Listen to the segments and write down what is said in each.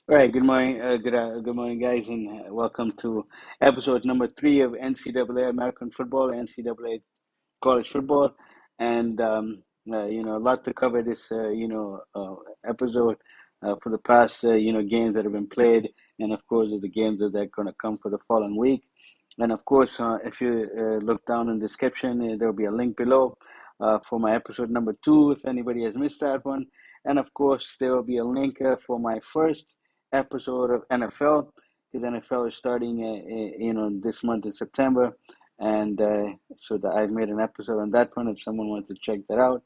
All right, good morning, good morning, guys, and welcome to episode number three of NCAA American Football, NCAA College Football, and a lot to cover this, episode for the past, games that have been played, and of course, the games that are going to come for the following week. And of course, if you look down in the description, there will be a link below for my episode number two, if anybody has missed that one. And of course, there will be a link for my first episode of NFL, because NFL is starting, this month in September. And I've made an episode on that one if someone wants to check that out.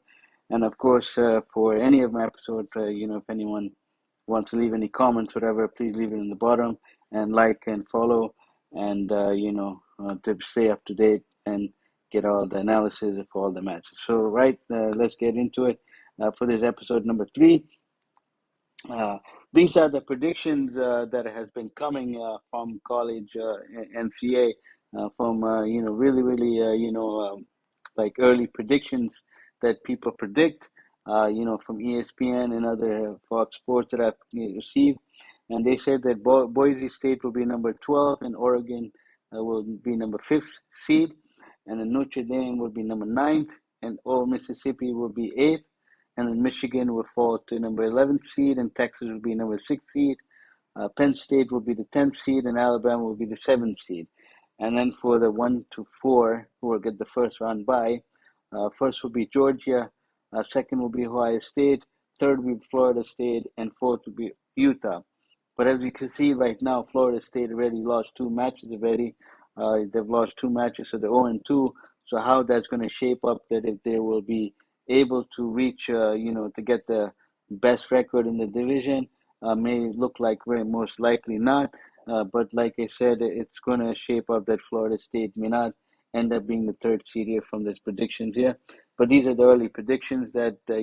And of course, for any of my episodes, if anyone wants to leave any comments, whatever, please leave it in the bottom and like and follow and to stay up to date and get all the analysis of all the matches. So, right, let's get into it for this episode number three. Uh, these are the predictions that has been coming from college NCAA, from really really like early predictions that people predict, from ESPN and other Fox Sports that I've received, and they said that Boise State will be number 12 and Oregon will be number fifth seed, and then Notre Dame will be number ninth, and Old Mississippi will be eighth, and then Michigan will fall to number 11th seed, and Texas will be number 6th seed. Penn State will be the 10th seed, and Alabama will be the 7th seed. And then for the 1 to 4, who will get the first round bye, first will be Georgia, second will be Ohio State, third will be Florida State, and fourth will be Utah. But as you can see right now, Florida State already lost two matches already. They've lost two matches, so they're 0-2. So how that's going to shape up, that if they will be able to reach, to get the best record in the division, may look like very most likely not. But like I said, it's going to shape up that Florida State may not end up being the third seed here from these predictions here. But these are the early predictions that, a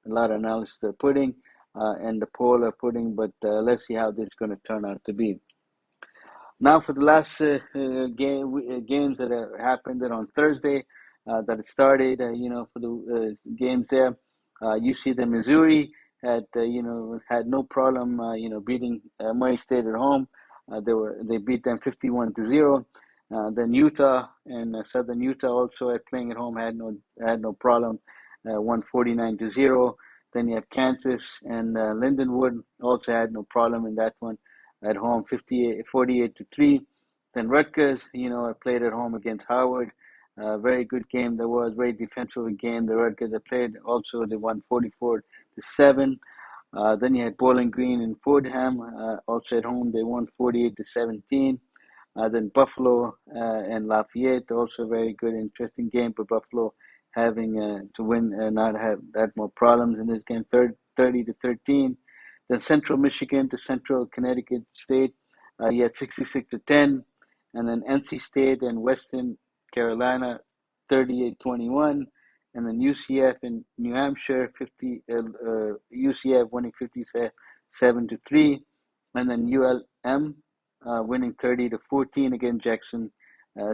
lot of analysts are putting and the poll are putting. But let's see how this is going to turn out to be. Now, for the last games that happened on Thursday, that it started, for the games there, you see the Missouri had no problem, beating Murray State at home. They beat them 51-0. Then Utah and Southern Utah also at playing at home had no problem, won 49-0. Then you have Kansas and Lindenwood also had no problem in that one at home, 48-3. Then Rutgers, played at home against Howard. Very good game. There was very defensive game. The Rutgers played also. They won 44-7. Then you had Bowling Green and Fordham, also at home. They won 48-17. Then Buffalo and Lafayette, also a very good, interesting game for Buffalo, having to win and not have that more problems in this game, 30-13. Then Central Michigan to Central Connecticut State, you had 66-10, and then NC State and Western Carolina, 38-21, and then UCF in New Hampshire, UCF winning 57-3, and then ULM winning 30-14 against Jackson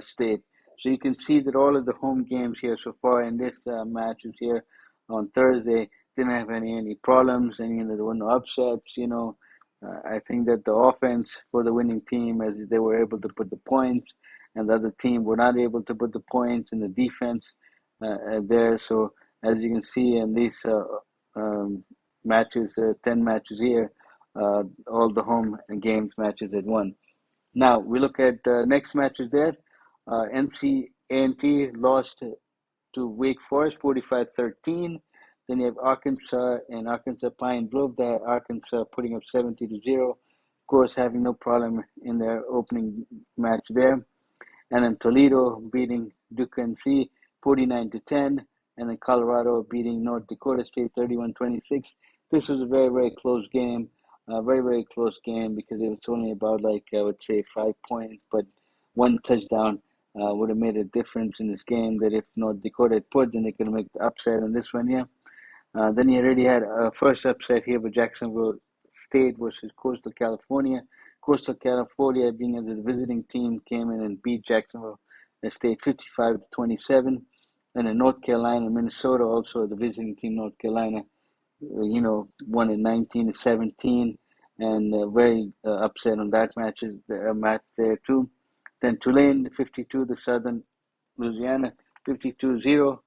State. So you can see that all of the home games here so far in this matches here on Thursday didn't have any problems, and there were no upsets. I think that the offense for the winning team, as they were able to put the points, and the other team were not able to put the points, in the defense there. So as you can see in these matches, 10 matches here, all the home games matches had won. Now we look at next matches there. NC lost to Wake Forest 45-13. Then you have Arkansas and Arkansas Pine Bluff. That Arkansas putting up 70-0. Of course, having no problem in their opening match there. And then Toledo beating Duke NC 49-10. And then Colorado beating North Dakota State 31-26. This was a very, very close game. Very, very close game, because it was only about, I would say, 5 points. But one touchdown would have made a difference in this game, that if North Dakota had put, then they could make the upset on this one, yeah. Then you already had a first upset here with Jacksonville State versus Coastal California. Coastal California, being as a visiting team, came in and beat Jacksonville State 55-27. And then North Carolina and Minnesota, also the visiting team, North Carolina, won at 19-17. and very upset on that match there too. Then Tulane 52 to Southern Louisiana 52-0.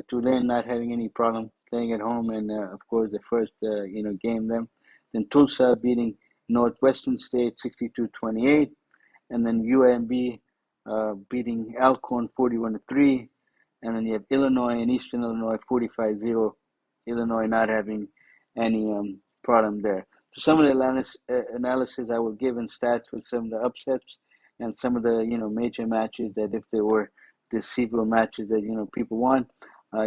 Tulane not having any problem playing at home, and of course the first game them. Then Tulsa beating Northwestern State 62-28, and then UAMB beating Alcorn 41-3, and then you have Illinois and Eastern Illinois 45-0. Illinois not having any problem there. So some of the analysis I will give in stats with some of the upsets and some of the major matches that if they were the several matches that people want.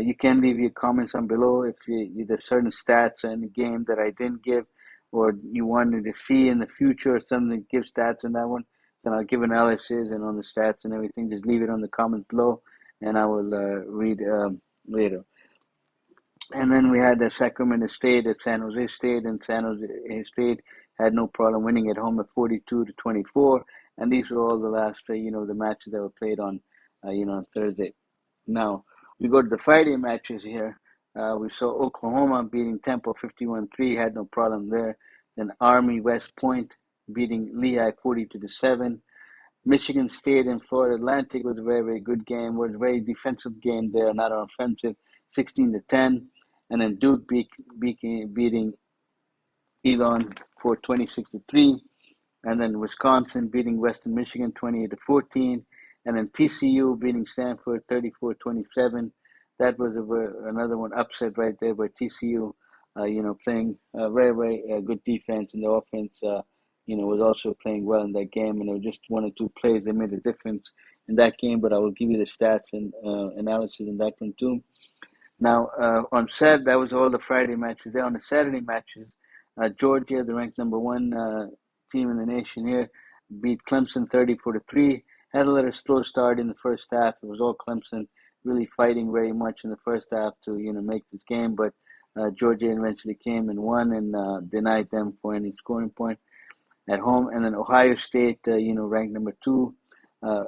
You can leave your comments on below if there's certain stats in the game that I didn't give, or you wanted to see in the future or something. Give stats on that one, then I'll give analysis and on the stats and everything. Just leave it on the comments below, and I will read later. And then we had the Sacramento State at San Jose State, and San Jose State had no problem winning at home at 42-24. And these were all the last, the matches that were played on, on Thursday. Now we go to the Friday matches here. We saw Oklahoma beating Temple 51-3, had no problem there. Then Army West Point beating Lehigh 42-7. Michigan State and Florida Atlantic was a very, very good game. Was a very defensive game there, not offensive, 16-10. And then Duke beating Elon for 26-3. And then Wisconsin beating Western Michigan 28-14. And then TCU beating Stanford 34-27. That was another one upset right there by TCU, playing a very, very good defense, and the offense, was also playing well in that game. And it was just one or two plays that made a difference in that game. But I will give you the stats and analysis in that one too. Now, on Saturday, that was all the Friday matches. There on the Saturday matches, Georgia, the ranked number one team in the nation here, beat Clemson 34-3. Had a little slow start in the first half. It was all Clemson really fighting very much in the first half to make this game, but Georgia eventually came and won and denied them for any scoring point at home. And then Ohio State, ranked number two,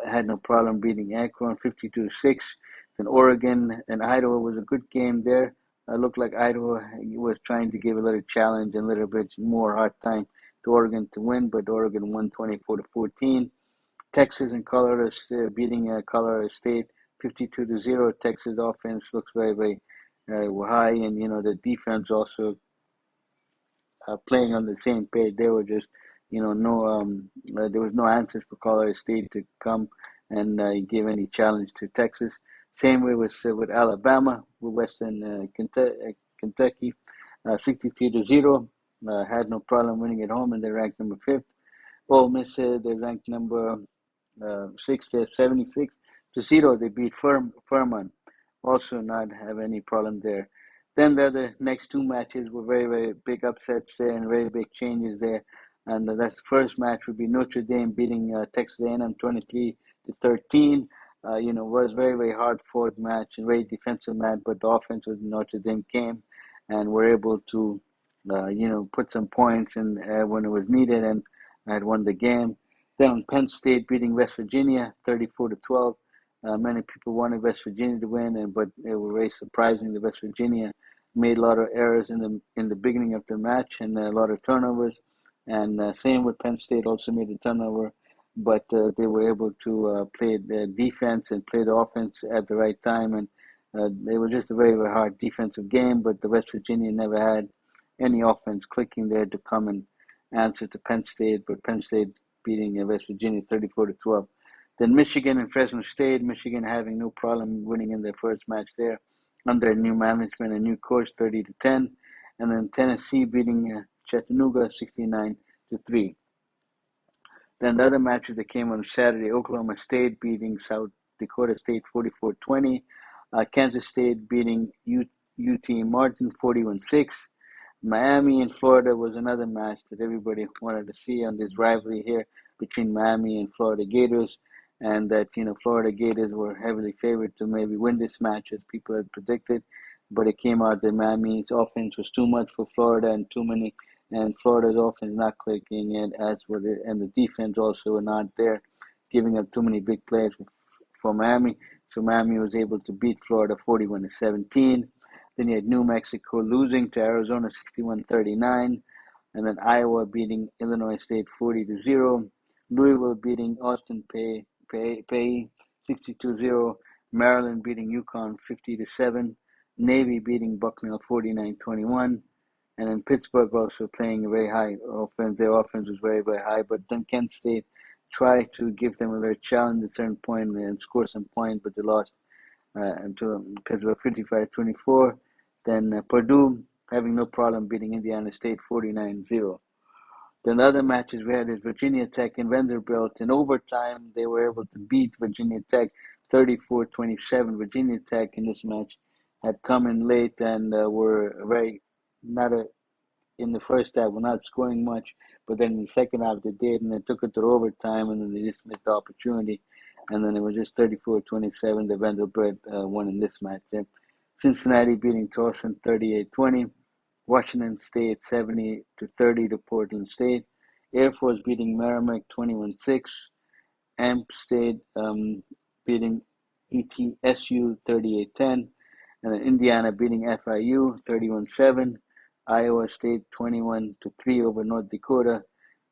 had no problem beating Akron 52-6. Then Oregon and Idaho was a good game there. Looked like Idaho was trying to give a little challenge and a little bit more hard time to Oregon to win, but Oregon won 24-14. Texas and Colorado beating Colorado State 52-0. Texas offense looks very, very high, and the defense also playing on the same page. They were just, there was no answers for Colorado State to come and give any challenge to Texas. Same way with Alabama, with Western Kentucky, 63-0. Had no problem winning at home, and they're ranked number 5th. Ole Miss, they're ranked number 6th. They're 76-0. They beat Furman. Also not have any problem there. Then the next two matches were very, very big upsets there and very big changes there. And that's the first match would be Notre Dame beating Texas A&M 23-13. Was very, very hard fought match and very defensive match, but the offense with Notre Dame came and were able to, put some points in when it was needed and had won the game. Then Penn State beating West Virginia 34-12. Many people wanted West Virginia to win, but it was very surprising that West Virginia made a lot of errors in the beginning of the match and a lot of turnovers. And same with Penn State, also made a turnover, but they were able to play the defense and play the offense at the right time. And it was just a very, very hard defensive game, but the West Virginia never had any offense clicking there to come and answer to Penn State, but Penn State beating West Virginia 34-12. Then Michigan and Fresno State, Michigan having no problem winning in their first match there under new management and new coach 30-10. And then Tennessee beating Chattanooga 69-3. Then the other matches that came on Saturday, Oklahoma State beating South Dakota State 44-20. Kansas State beating UT Martin 41-6. Miami and Florida was another match that everybody wanted to see on this rivalry here between Miami and Florida Gators, and that Florida Gators were heavily favored to maybe win this match as people had predicted, but it came out that Miami's offense was too much for Florida and Florida's offense not clicking, and and the defense also were not there, giving up too many big plays for Miami. So Miami was able to beat Florida 41-17. Then you had New Mexico losing to Arizona 61-39. And then Iowa beating Illinois State 40-0. Louisville beating Austin Pay 62-0. Maryland beating UConn 50-7. Navy beating Bucknell 49-21. And then Pittsburgh also playing a very high offense. Their offense was very, very high. But then Kent State tried to give them a little challenge at a certain point and score some points, but they lost to Pittsburgh 55-24. Then Purdue having no problem beating Indiana State 49-0. Then the other matches we had is Virginia Tech and Vanderbilt. In overtime, they were able to beat Virginia Tech 34-27. Virginia Tech in this match had come in late and were very not a in the first half. Were not scoring much, but then in the second half they did, and they took it to overtime, and then they just missed the opportunity. And then it was just 34-27. The Vanderbilt won in this match. Cincinnati beating Towson 38-20. Washington State 70-30 to Portland State. Air Force beating Merrimack 21-6. Amp State beating ETSU 38-10. And then Indiana beating FIU 31-7. Iowa State 21-3 over North Dakota.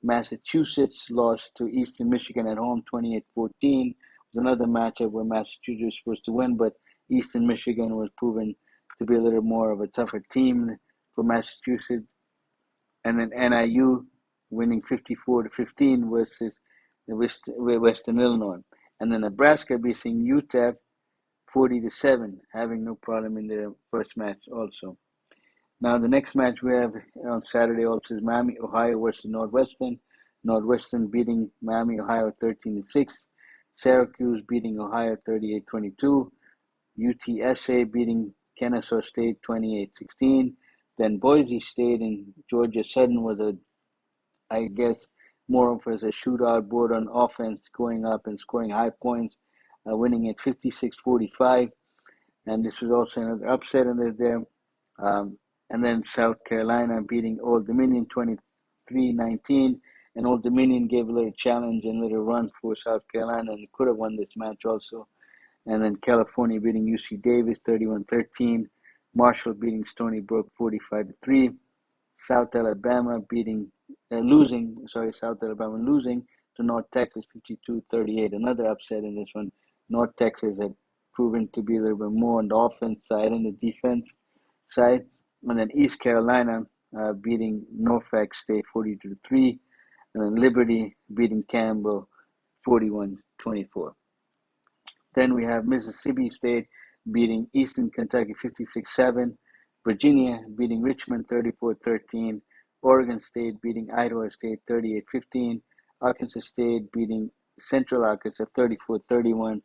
Massachusetts lost to Eastern Michigan at home 28-14. It was another matchup where Massachusetts was supposed to win, but Eastern Michigan was proven to be a little more of a tougher team for Massachusetts. And then NIU winning 54-15 versus Western Illinois. And then Nebraska beating UTEP 40-7, having no problem in their first match also. Now the next match we have on Saturday also is Miami, Ohio versus Northwestern. Northwestern beating Miami, Ohio 13-6. Syracuse beating Ohio 38-22. UTSA beating Kennesaw State 28-16. Then Boise State and Georgia Southern was I guess, more of as a shootout board on offense, going up and scoring high points, winning at 56-45. And this was also another upset in there. And then South Carolina beating Old Dominion 23-19. And Old Dominion gave a little challenge and a little run for South Carolina and could have won this match also. And then California beating UC Davis 31-13. Marshall beating Stony Brook 45-3. South Alabama losing to North Texas 52-38. Another upset in this one. North Texas had proven to be a little bit more on the offense side and the defense side. And then East Carolina beating Norfolk State 42-3. And then Liberty beating Campbell 41-24. Then we have Mississippi State beating Eastern Kentucky 56-7. Virginia beating Richmond 34-13. Oregon State beating Idaho State 38-15. Arkansas State beating Central Arkansas 34-31.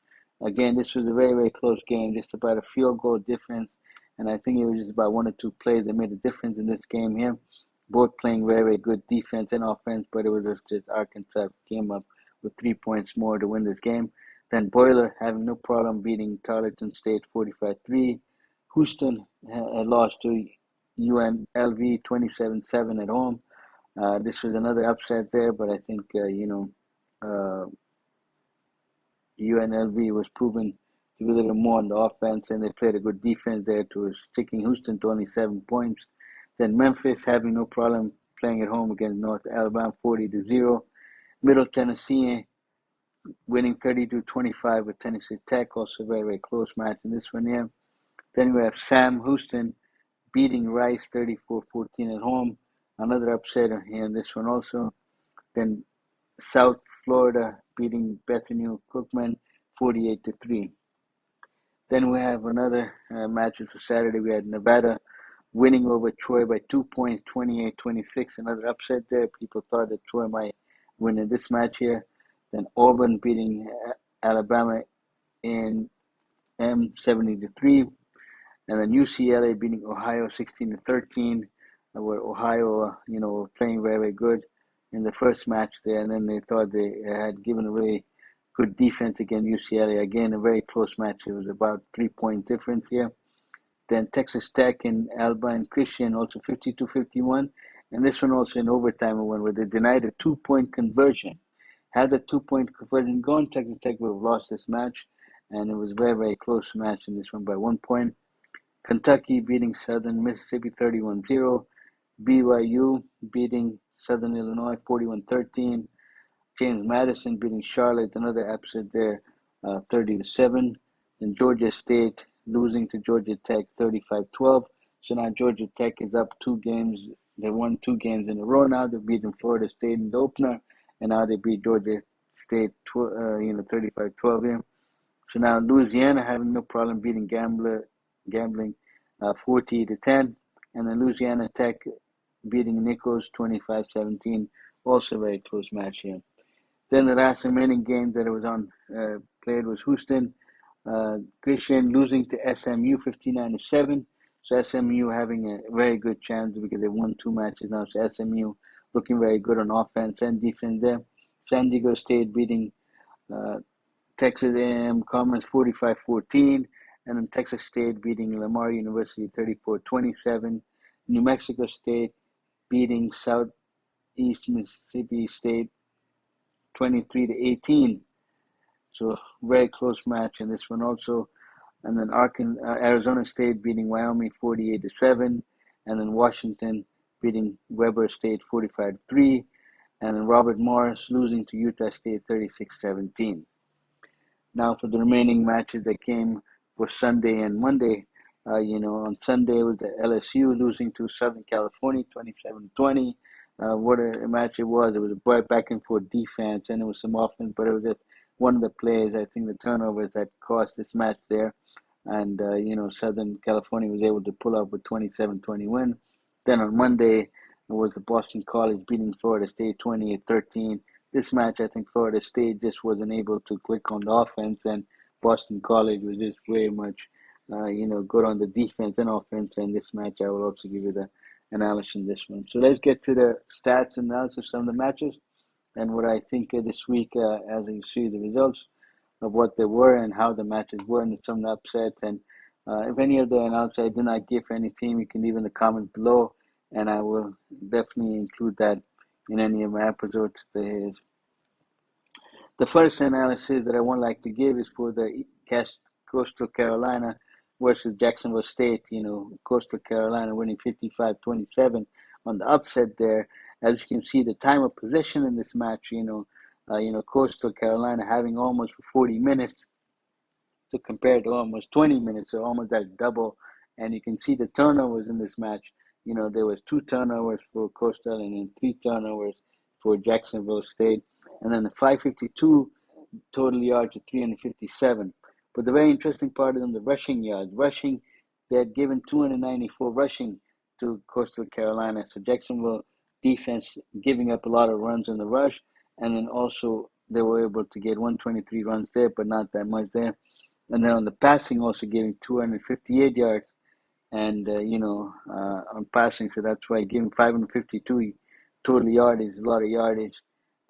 Again, this was a very, very close game, just about a field goal difference. And I think it was just about one or two plays that made a difference in this game here. Both playing very, very good defense and offense, but it was just Arkansas came up with 3 points more to win this game. Then Boiler having no problem beating Tarleton State 45-3. Houston had lost to UNLV 27-7 at home. This was another upset there, but I think, UNLV was proven to be a little more on the offense, and they played a good defense there to sticking Houston to only 7 points. Then Memphis having no problem playing at home against North Alabama 40-0. Middle Tennessee winning 32-25 with Tennessee Tech, also a very, very close match in this one here. Then we have Sam Houston beating Rice 34-14 at home. Another upset here in this one also. Then South Florida beating Bethany Cookman 48-3. Then we have another matches for Saturday. We had Nevada winning over Troy by 2 points, 28-26. Another upset there. People thought that Troy might win in this match here. Then Auburn beating Alabama in M70-3. And then UCLA beating Ohio 16-13, where Ohio, playing very, very good in the first match there. And then they thought they had given away good defense against UCLA. Again, a very close match. It was about 3 point difference here. Then Texas Tech and Alabama Christian also 52-51. And this one also in overtime one where they denied a 2 point conversion. Had the 2 point conversion gone, Texas Tech would have lost this match. And it was a very, very close match in this one by 1 point. Kentucky beating Southern Mississippi 31-0. BYU beating Southern Illinois 41-13. James Madison beating Charlotte, another upset there, 30-7. Then Georgia State losing to Georgia Tech 35-12. So now Georgia Tech is up 2 games. They won 2 games in a row now. They've beaten Florida State in the opener, and now they beat Georgia State 35-12 here. So now Louisiana having no problem beating Gambling 40-10, and then Louisiana Tech beating Nichols 25-17. Also a very close match here. Then the last remaining game that it was on played was Houston Christian losing to SMU 59-7. So SMU having a very good chance because they won 2 matches now. So SMU looking very good on offense and defense there. San Diego State beating Texas A&M Commerce 45-14, and then Texas State beating Lamar University 34-27. New Mexico State beating Southeast Mississippi State 23-18. So very close match in this one also. And then Arizona State beating Wyoming 48-7, and then Washington beating Weber State 45-3, and then Robert Morris losing to Utah State 36-17. Now for the remaining matches that came for Sunday and Monday, on Sunday it was the LSU losing to Southern California 27-20. What a match it was. It was a back and forth defense, and it was some offense, but it was just one of the plays, I think the turnovers that cost this match there. And, Southern California was able to pull up with 27-20 win. Then on Monday, it was the Boston College beating Florida State 28-13. This match, I think Florida State just wasn't able to click on the offense, and Boston College was just very much, good on the defense and offense. And this match, I will also give you the analysis in this one. So let's get to the stats and analysis of some of the matches and what I think this week as you see the results of what they were and how the matches were and some of the upsets. And if any of the analysis I did not give for any team, you can leave in the comments below, and I will definitely include that in any of my episodes. The first analysis that I would like to give is for the Coastal Carolina versus Jacksonville State. Coastal Carolina winning 55-27 on the upset there. As you can see, the time of possession in this match, Coastal Carolina having almost 40 minutes to compare to almost 20 minutes, so almost that double. And you can see the turnovers in this match. There was 2 turnovers for Coastal and then 3 turnovers for Jacksonville State. And then the 552 total yards to 357. But the very interesting part is on the rushing yards. Rushing, they had given 294 rushing to Coastal Carolina. So Jacksonville defense giving up a lot of runs in the rush. And then also they were able to get 123 runs there, but not that much there. And then on the passing, also giving 258 yards and, on passing. So that's why giving 552 total yardage is a lot of yardage.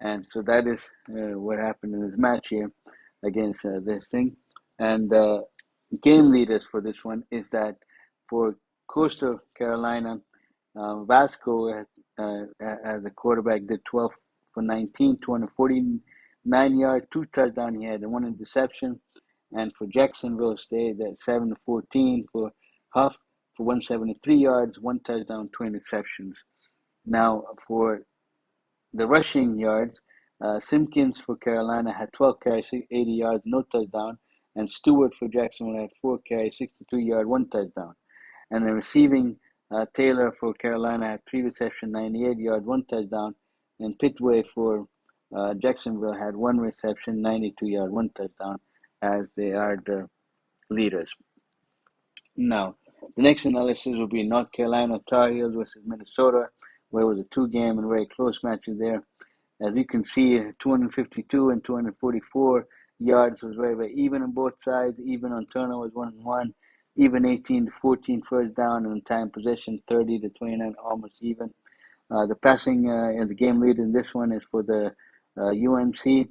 And so that is what happened in this match here against this thing. And game leaders for this one is that for Coastal Carolina, Vasco as a quarterback did 12 for 19, 249 yards, 2 touchdowns. He had 1 interception. And for Jacksonville State, that's 7-14 for Huff for 173 yards, 1 touchdown, 2 interceptions. Now for the rushing yards, Simpkins for Carolina had 12 carries, 80 yards, no touchdown. And Stewart for Jacksonville had 4 carries, 62 yards, 1 touchdown. And the receiving, Taylor for Carolina had 3 receptions, 98 yards, 1 touchdown. And Pitway for Jacksonville had 1 reception, 92 yards, 1 touchdown, as they are the leaders. Now, the next analysis will be North Carolina Tar Heels versus Minnesota, where it was a 2-game and very close matches there. As you can see, 252 and 244 yards was very, very even on both sides, even on turnovers 1-1, even 18-14 first down, and time possession 30-29, almost even. The passing and the game leader in this one is for the UNC.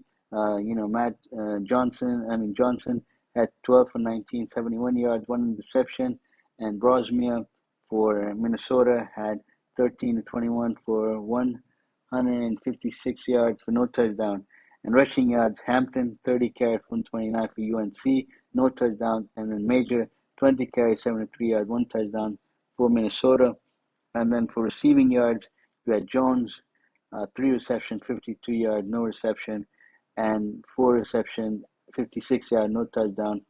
Johnson had 12 for 19, 71 yards, 1 interception, and Brosmere for Minnesota had 13-21 for 156 yards for no touchdown. And rushing yards, Hampton 30 carries, 129 for UNC, no touchdown, and then Major 20 carries, 73 yards, 1 touchdown for Minnesota. And then for receiving yards, you had Jones, 3 reception, 52 yard, no reception, and 4 reception, 56 yard, no touchdown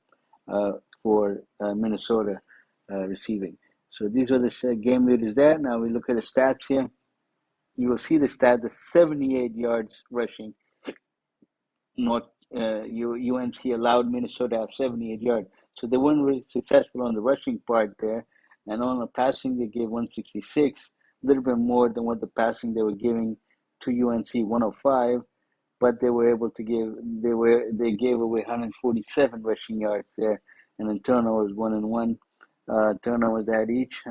uh, for Minnesota receiving. So these are the game leaders there. Now we look at the stats here. You will see the stat: the 78 yards rushing. Not UNC allowed Minnesota to have 78 yards, so they weren't really successful on the rushing part there. And on the passing, they gave 166, a little bit more than what the passing they were giving to UNC, 105. But they were able to they gave away 147 rushing yards there, and then turnovers 1 and 1. Turnovers they had each.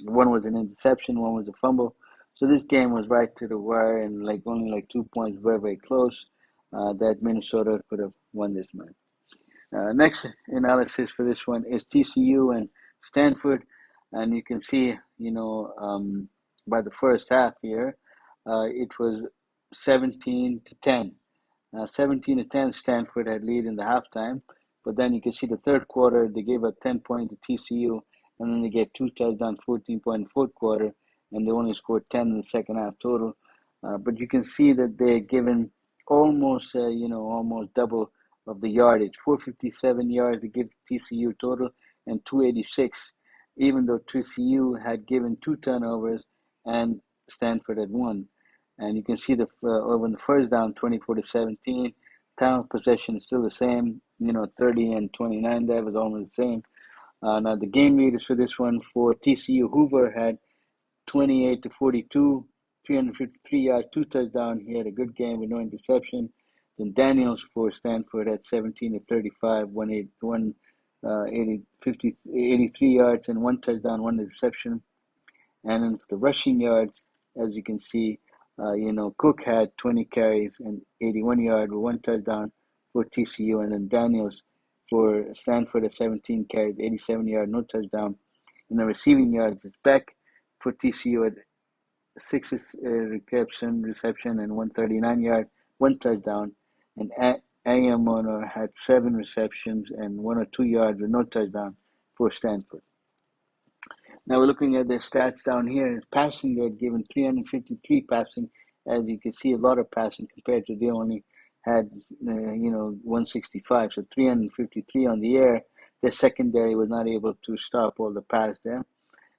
One was an interception, one was a fumble. So this game was right to the wire, and like only like 2 points, very close. That Minnesota could have won this match. Next analysis for this one is TCU and Stanford, and you can see, by the first half here, it was 17-10. 17-10, Stanford had lead in the halftime, but then you can see the third quarter they gave up 10 points to TCU, and then they gave 2 touchdowns, 14 points in the fourth quarter, and they only scored 10 in the second half total. But you can see that they're given almost, almost double of the yardage, 457 yards to give TCU total, and 286, even though TCU had given 2 turnovers and Stanford had 1. And you can see over the first down, 24-17. Time of possession is still the same. 30 and 29. That was almost the same. Now the game leaders for this one for TCU, Hoover had 28-42, 353 yards, 2 touchdowns. He had a good game with no interception. Then Daniels for Stanford had 17-35, 83 yards and 1 touchdown, 1 interception. And then for the rushing yards, as you can see, Cook had 20 carries and 81 yards with 1 touchdown for TCU. And then Daniels for Stanford at 17 carries, 87 yards, no touchdown. In the receiving yards, it's Beck for TCU at 6 reception and 139 yards, 1 touchdown. And Ayamono had 7 receptions and 102 yards with no touchdown for Stanford. Now we're looking at their stats down here. Passing, they had given 353 passing. As you can see, a lot of passing compared to they only had, 165. So 353 on the air. Their secondary was not able to stop all the pass there.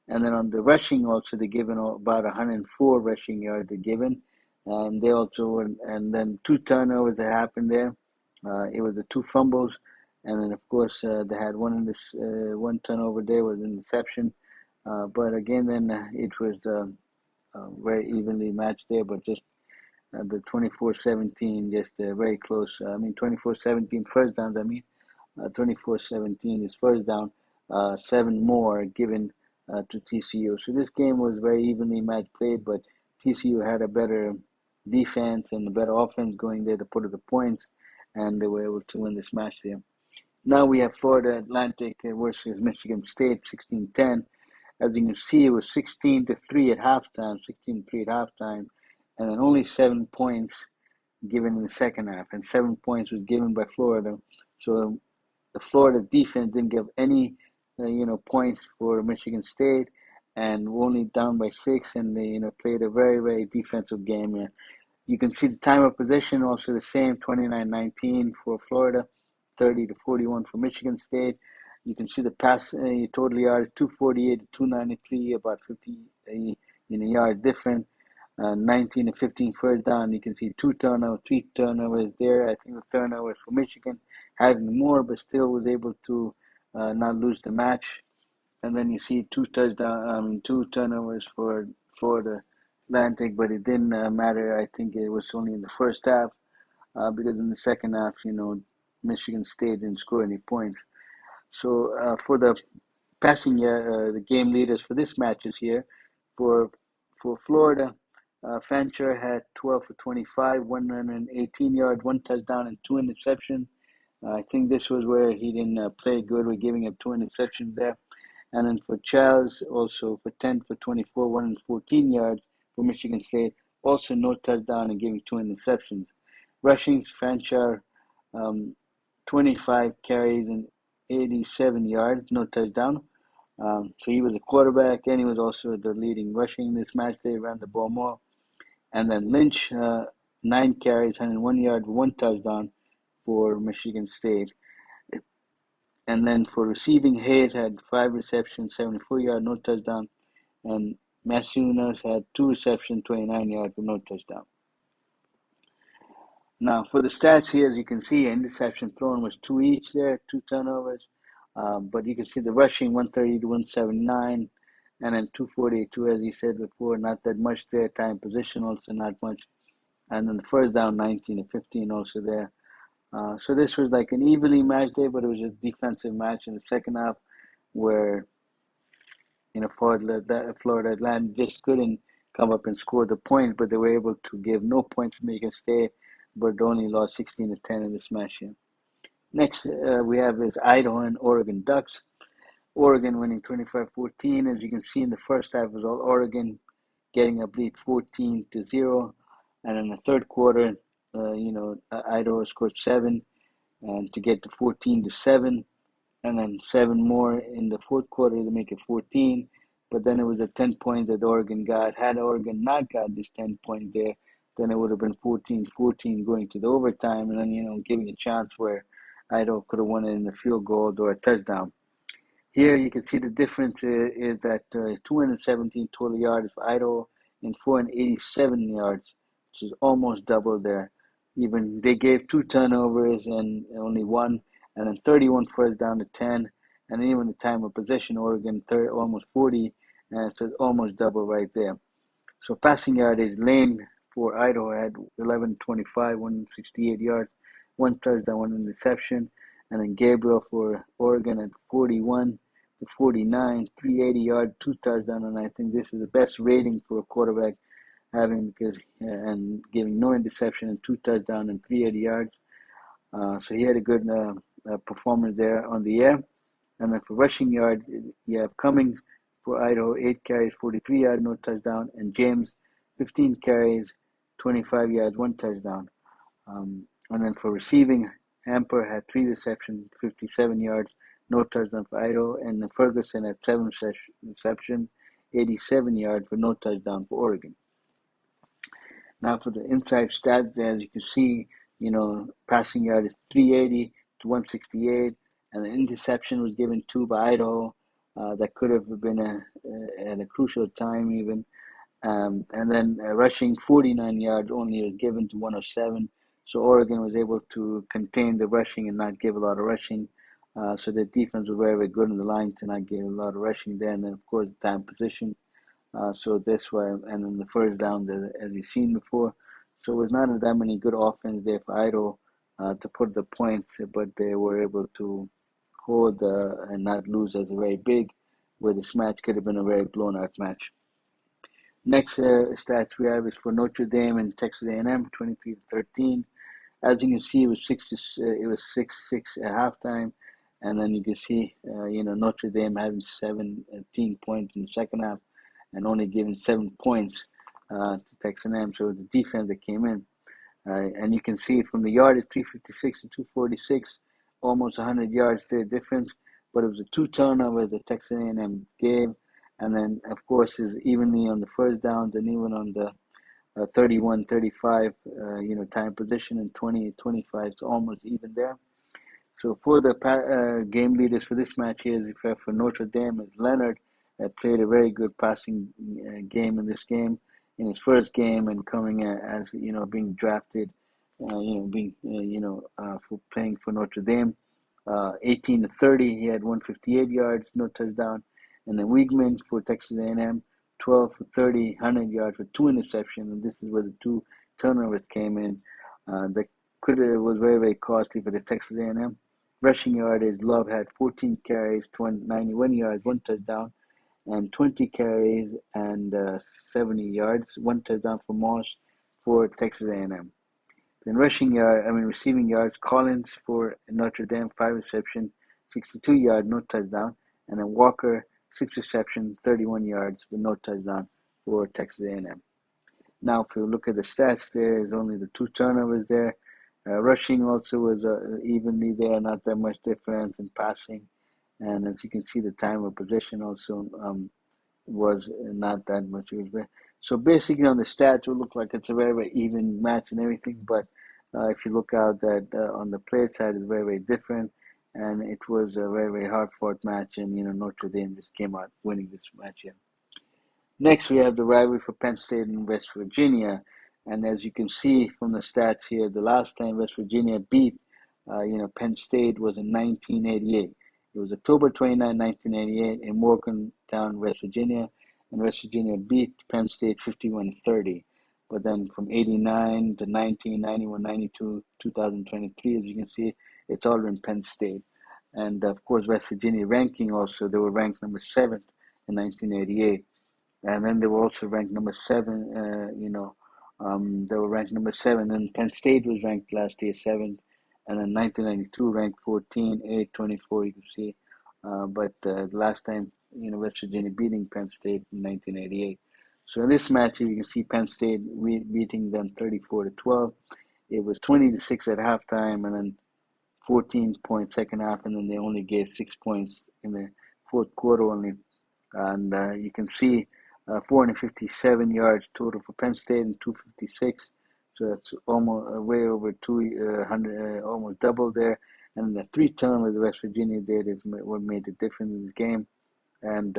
And then on the rushing also, they given about 104 rushing yards they given. And they also were, and then 2 turnovers that happened there. It was the 2 fumbles. And then, of course, they had one turnover there was an interception. But again, then it was very evenly matched there, but just the 24-17, just very close. 24-17 first downs, 24-17 is first down, 7 more given to TCU. So this game was very evenly matched played, but TCU had a better defense and a better offense going there to put up the points, and they were able to win this match there. Now we have Florida Atlantic versus Michigan State, 16-10. As you can see, it was 16-3 at halftime, and then only 7 points given in the second half, and 7 points was given by Florida. So the Florida defense didn't give any, points for Michigan State, and only down by 6, and they, played a very defensive game. You can see the time of possession also the same, 29-19 for Florida, 30-41 for Michigan State. You can see the pass total yards, 248-293, about 50 yard different. 19-15 first down. You can see 3 turnovers there. I think the turnovers for Michigan having more, but still was able to not lose the match. And then you see 2 turnovers for Florida Atlantic, but it didn't matter. I think it was only in the first half because in the second half, Michigan State didn't score any points. So for the passing, the game leaders for this matches here, for Florida, Fancher had 12 for 25, 118 yards, 1 touchdown, and 2 interceptions. I think this was where he didn't play good with giving up 2 interceptions there. And then for Charles, also for 10 for 24, 114 yards for Michigan State, also no touchdown and giving 2 interceptions. Rushing, Fancher, 25 carries and 87 yards, no touchdown. So he was a quarterback, and he was also the leading rushing in this match. They ran the ball more. And then Lynch, 9 carries, 101 yards, 1 touchdown for Michigan State. And then for receiving, Hayes had 5 receptions, 74 yards, no touchdown. And Masunas had 2 receptions, 29 yards, with no touchdown. Now, for the stats here, as you can see, interception thrown was 2 each there, 2 turnovers. But you can see the rushing, 130 to 179, and then 242, as you said before, not that much there. Time position also not much. And then the first down, 19 to 15 also there. So this was like an evenly matched day, but it was a defensive match in the second half where, Florida Atlantic just couldn't come up and score the points, but they were able to give no points to Michigan State, but only lost 16 to 10 in this match here. Next, we have is Idaho and Oregon Ducks. Oregon winning 25-14. As you can see in the first half, it was all Oregon getting a lead 14 to 0. And in the third quarter, Idaho scored 7 and to get to 14 to 7. And then 7 more in the fourth quarter to make it 14. But then it was a 10 points that Oregon got. Had Oregon not got this 10 points there, then it would have been 14-14 going to the overtime, and then, giving a chance where Idaho could have won it in the field goal or a touchdown. Here you can see the difference is that 217 total yards for Idaho and 487 yards, which is almost double there. Even they gave 2 turnovers and only one, and then 31 first down to 10, and even the time of possession, Oregon almost 40, and so almost double right there. So passing yardage, Lane for Idaho had 1125, 168 yards, 1 touchdown, 1 interception. And then Gabriel for Oregon at 41 to 49, 380 yards, 2 touchdowns. And I think this is the best rating for a quarterback having and giving no interception and 2 touchdowns and 380 yards. So he had a good performance there on the air. And then for rushing yards, you have Cummings for Idaho, 8 carries, 43 yards, no touchdown. And James, 15 carries, 25 yards, 1 touchdown. And then for receiving, Hamper had 3 receptions, 57 yards, no touchdown for Idaho. And then Ferguson had 7 receptions, 87 yards, with no touchdown for Oregon. Now for the inside stats, as you can see, passing yard is 380 to 168, and the interception was given 2 by Idaho. That could have been at a crucial time even. And then rushing 49 yards only was given to 107. So Oregon was able to contain the rushing and not give a lot of rushing. So the defense was very, very good in the line to not give a lot of rushing there. And then, of course, the time position. So that's why, and then the first down, as you've seen before. So it was not that many good offense there for Idaho to put the points, but they were able to hold and not lose as a very big, where this match could have been a very blown out match. Next stats we have is for Notre Dame and Texas A&M, 23 to 13. As you can see, it was 6-6 at halftime, and then you can see, Notre Dame having 17 points in the second half, and only giving 7 points to Texas A&M. So the defense that came in, and you can see from the yardage, 356 to 246, almost 100 yards there difference. But it was a 2 turnovers that Texas A&M gave, and then of course is evenly on the first downs and even on the 31-35, time position, and 20-25. It's almost even there. So for the game leaders for this match here is for Notre Dame is Leonard, that played a very good passing game in this game, in his first game, and coming as being drafted, for playing for Notre Dame. 18 to 30, he had 158 yards, no touchdown. And then Wiegman for Texas A&M, 12 for 30, 100 yards with 2 interceptions. And this is where the 2 turnovers came in. That was very, very costly for the Texas A&M. Rushing yardage, Love had 14 carries, 91 yards, 1 touchdown, and 20 carries and 70 yards, 1 touchdown for Moss for Texas A&M. Then receiving yards, Collins for Notre Dame, 5 receptions, 62 yards, no touchdown. And then Walker, 6 receptions, 31 yards with no touchdown for Texas A&M. Now, if you look at the stats, there is only the 2 turnovers there. Rushing also was evenly there, not that much difference in passing. And as you can see, the time of possession also was not that much. It was so basically on the stats, it would look like it's a very, very even match and everything. But if you look out that on the play side, it's very, very different. And it was a very, very hard fought match. And, Notre Dame just came out winning this match. Yeah. Next, we have the rivalry for Penn State and West Virginia. And as you can see from the stats here, the last time West Virginia beat, Penn State was in 1988. It was October 29, 1988 in Morgantown, West Virginia. And West Virginia beat Penn State 51-30. But then from 89 to 1991, 92, 2023, as you can see, it's all in Penn State. And of course, West Virginia ranking also, they were ranked number 7th in 1988. And then they were also ranked number 7. They were ranked number 7. And Penn State was ranked last year 7th, and then 1992 ranked 14, 8, 24. You can see, but the last time West Virginia beating Penn State in 1988. So in this match, you can see Penn State beating them 34-12. It was 20-6 at halftime, and then 14 points second half, and then they only gave 6 points in the fourth quarter only. And you can see 457 yards total for Penn State and 256. So that's almost way over 200, almost double there. And the 3 turnovers the West Virginia did is what made the difference in this game. And,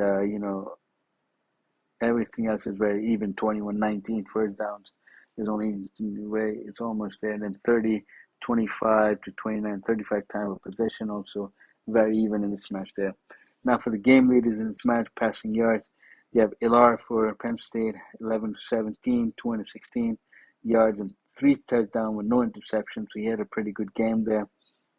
everything else is very even. 21-19 first downs is only way, it's almost there. And then 30, 25 to 29, 35 time of possession also very even in this match there. Now for the game leaders in this match, passing yards, you have Ilar for Penn State, 11-17, 216 yards and 3 touchdowns with no interceptions. So he had a pretty good game there.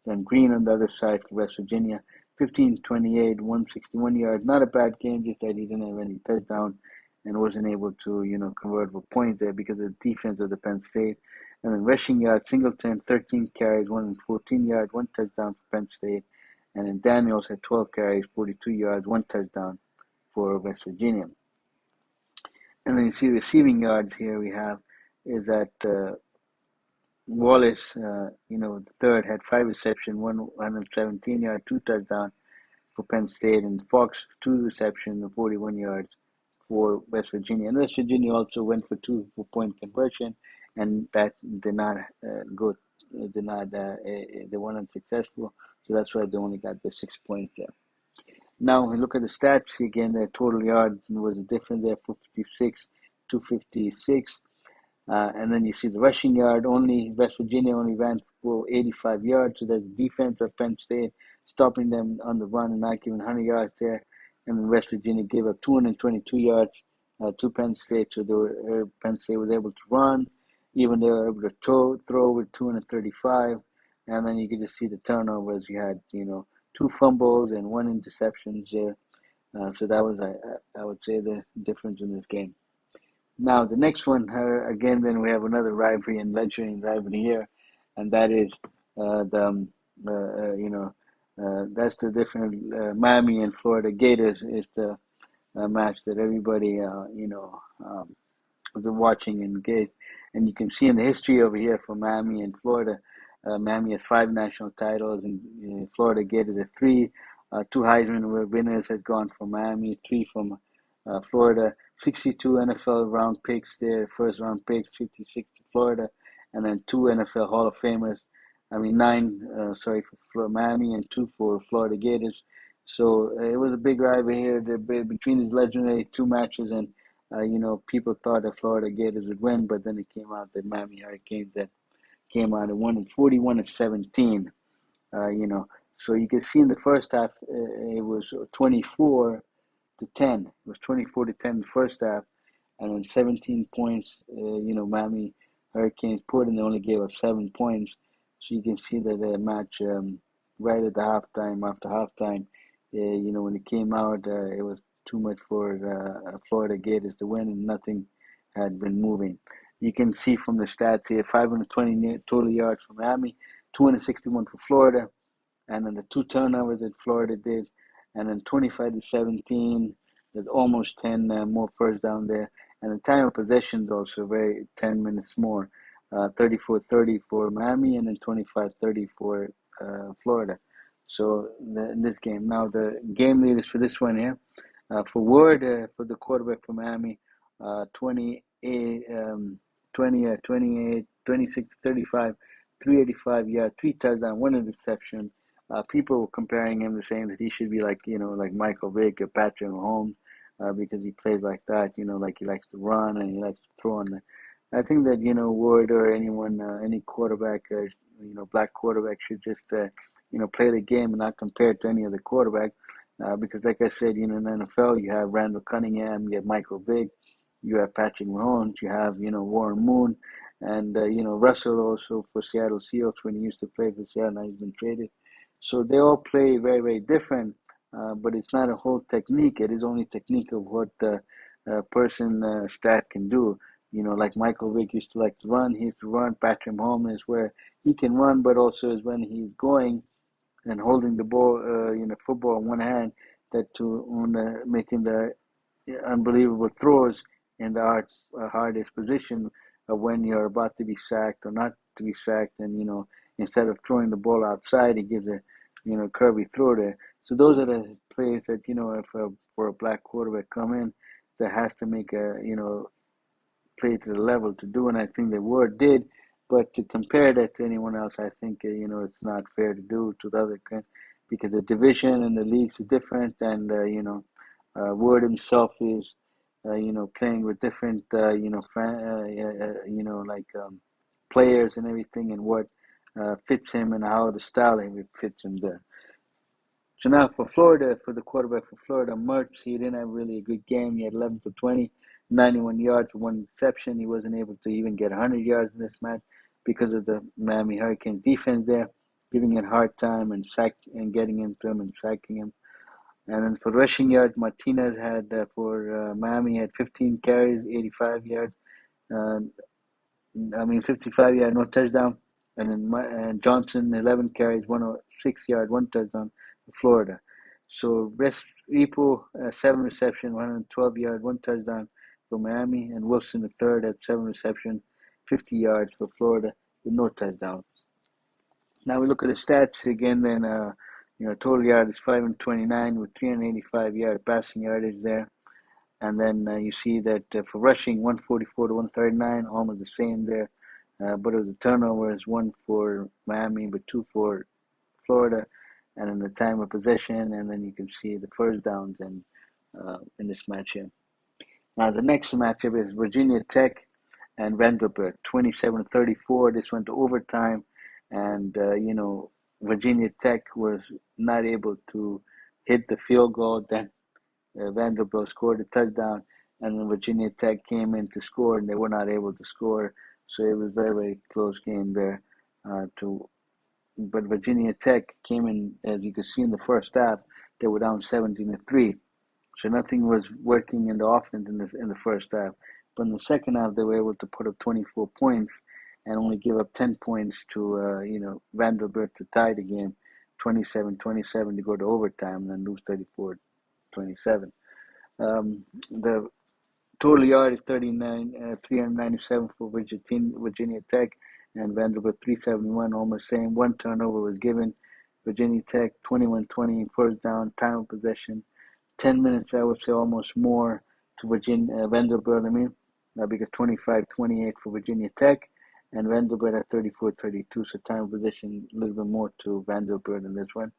Then Green on the other side for West Virginia, 15-28, 161 yards. Not a bad game, just that he didn't have any touchdown and wasn't able to, convert for points there because of the defense of the Penn State. And then rushing yards, Singleton, 13 carries, 114 yards, 1 touchdown for Penn State. And then Daniels had 12 carries, 42 yards, 1 touchdown for West Virginia. And then you see receiving yards here we have is that Wallace, the third had 5 receptions, 117 yards, 2 touchdowns for Penn State, and Fox 2 receptions and 41 yards for West Virginia. And West Virginia also went for 2-point conversion, and that did not go. They weren't unsuccessful, so that's why they only got the 6 points there. Now, when we look at the stats again, the total yards was a difference there, 56 to 56. And then you see the rushing yard, only West Virginia only ran for 85 yards. So that's defense of Penn State, stopping them on the run and not giving 100 yards there. And then West Virginia gave up 222 yards to Penn State. So Penn State was able to run. Even they were able to throw with 235. And then you could just see the turnovers. You had, 2 fumbles and 1 interception there. So that was, I would say, the difference in this game. Now, the next one, again, then we have another rivalry and legendary rivalry here, and that is that's the different Miami and Florida Gators is the match that everybody, the watching and engaged. And you can see in the history over here for Miami and Florida, Miami has 5 national titles, and Florida Gators have 3. 2 Heisman winners had gone from Miami, 3 from Florida. 62 NFL round picks there, first round picks, 56 to Florida, and then 2 NFL Hall of Famers. 9, for Miami and 2 for Florida Gators. So it was a big rivalry here between these legendary 2 matches, and people thought that Florida Gators would win, but then it came out that Miami Hurricanes that came out and won 41-17. So you can see in the first half it was 24-10. It was 24-10 in the first half, and then 17 points. Miami Hurricanes put, and they only gave up 7 points. So you can see that the match right at the halftime, after halftime, when it came out, it was too much for Florida Gators to win, and nothing had been moving. You can see from the stats here, 520 total yards for Miami, 261 for Florida, and then the 2 turnovers that Florida did, and then 25-17. There's almost 10 more first down there, and the time of possession is also 10 minutes more. 34-30 for Miami, and then 25-30 for Florida. So in this game, now the game leaders for this one here, for Ward, for the quarterback from Miami, 28, 28, 26 to 35, 385 yards, three touchdowns, one interception. People were comparing him to saying that he should be like, like Michael Vick or Patrick Mahomes, because he plays like that, like he likes to run and he likes to throw on the. I think that, Ward or anyone, any quarterback, black quarterback should just, play the game and not compare it to any other quarterback. Because, like I said, in the NFL, you have Randall Cunningham, you have Michael Vick, you have Patrick Mahomes, you have, Warren Moon, and, Russell also for Seattle Seahawks when he used to play for Seattle, now he's been traded. So they all play very, very different, but it's not a whole technique. It is only technique of what the person stat can do. Like Michael Vick used to like to run, he used to run. Patrick Mahomes is where he can run, but also is when he's going and holding the ball, football in one hand, that to making the unbelievable throws in the hardest position of when you're about to be sacked or not to be sacked, and instead of throwing the ball outside, he gives a curvy throw there. So those are the plays that if for a black quarterback come in, that has to make a play to the level to do, and I think they were did. But to compare that to anyone else, I think it's not fair to do to the other because the division and the leagues are different, and Ward himself is playing with different like players and everything, and what fits him and how the style fits him there. So now for Florida, for the quarterback for Florida, Mertz, he didn't have really a good game. He had 11 for 20, 91 yards, one interception. He wasn't able to even get 100 yards in this match because of the Miami Hurricanes defense there, giving it a hard time and getting into him and sacking him. And then for rushing yards, Martinez had for Miami had 15 carries, 85 yards. Uh, 55 yards, no touchdown. And then Johnson, 11 carries, 106 yards, one touchdown for Florida. So Repo, 7 reception, 112 yards, one touchdown for Miami. And Wilson, the third, had 7 reception, 50 yards for Florida with no touchdowns. Now we look at the stats again. Then total yard is 529 with 385 yard passing yardage there. And then you see that for rushing, 144 to 139, almost the same there. But it was a turnover is one for Miami, but two for Florida. And then the time of possession, and then you can see the first downs in this match here. Now the next matchup is Virginia Tech and Vanderbilt, 27-34. This went to overtime, and Virginia Tech was not able to hit the field goal. Then Vanderbilt scored a touchdown, and then Virginia Tech came in to score, and they were not able to score. So it was a very, very close game there. But Virginia Tech came in, as you could see in the first half, they were down 17-3. So nothing was working in the offense in the first half. But in the second half, they were able to put up 24 points and only give up 10 points to Vanderbilt to tie the game, 27-27 to go to overtime, and then lose 34-27. The total yard is 397 for Virginia Tech, and Vanderbilt 371, almost same. One turnover was given. Virginia Tech 21-20 first down, time of possession, 10 minutes, I would say, almost more to Vanderbilt, because 25-28 for Virginia Tech, and Vanderbilt at 34-32, so time of possession a little bit more to Vanderbilt in this one.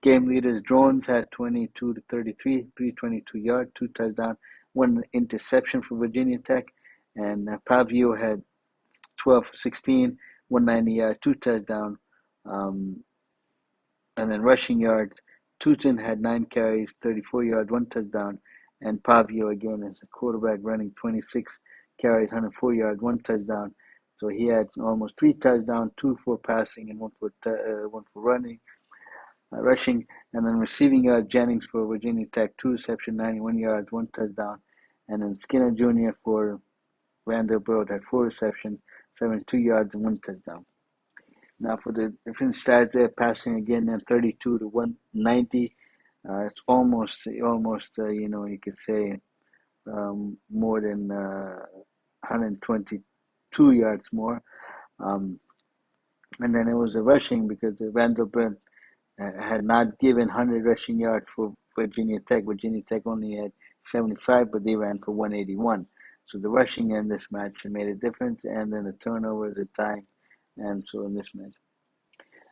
Game leaders, Drones had 22 to 33, 322 yards, two touchdowns, one interception for Virginia Tech, and Pavio had 12 for 16, 190 yards, two touchdowns, and then rushing yards, Tutin had 9 carries, 34 yards, one touchdown, and Pavio again as a quarterback running 26 carries, 104 yards, one touchdown. So he had almost 3 touchdowns, 2 for passing and one for running. Rushing, and then receiving yard, Jennings for Virginia Tech, 2 receptions, 91 yards, 1 touchdown, and then Skinner Jr. for Vanderbilt had 4 receptions, 72 yards, and 1 touchdown. Now for the different stats there, passing again, then 32 to 190. It's almost you could say more than 122 yards more. And then it was a rushing because the Vanderbilt had not given 100 rushing yards for Virginia Tech. Virginia Tech only had 75, but they ran for 181. So the rushing in this match made a difference, and then the turnovers, the time, and so in this match.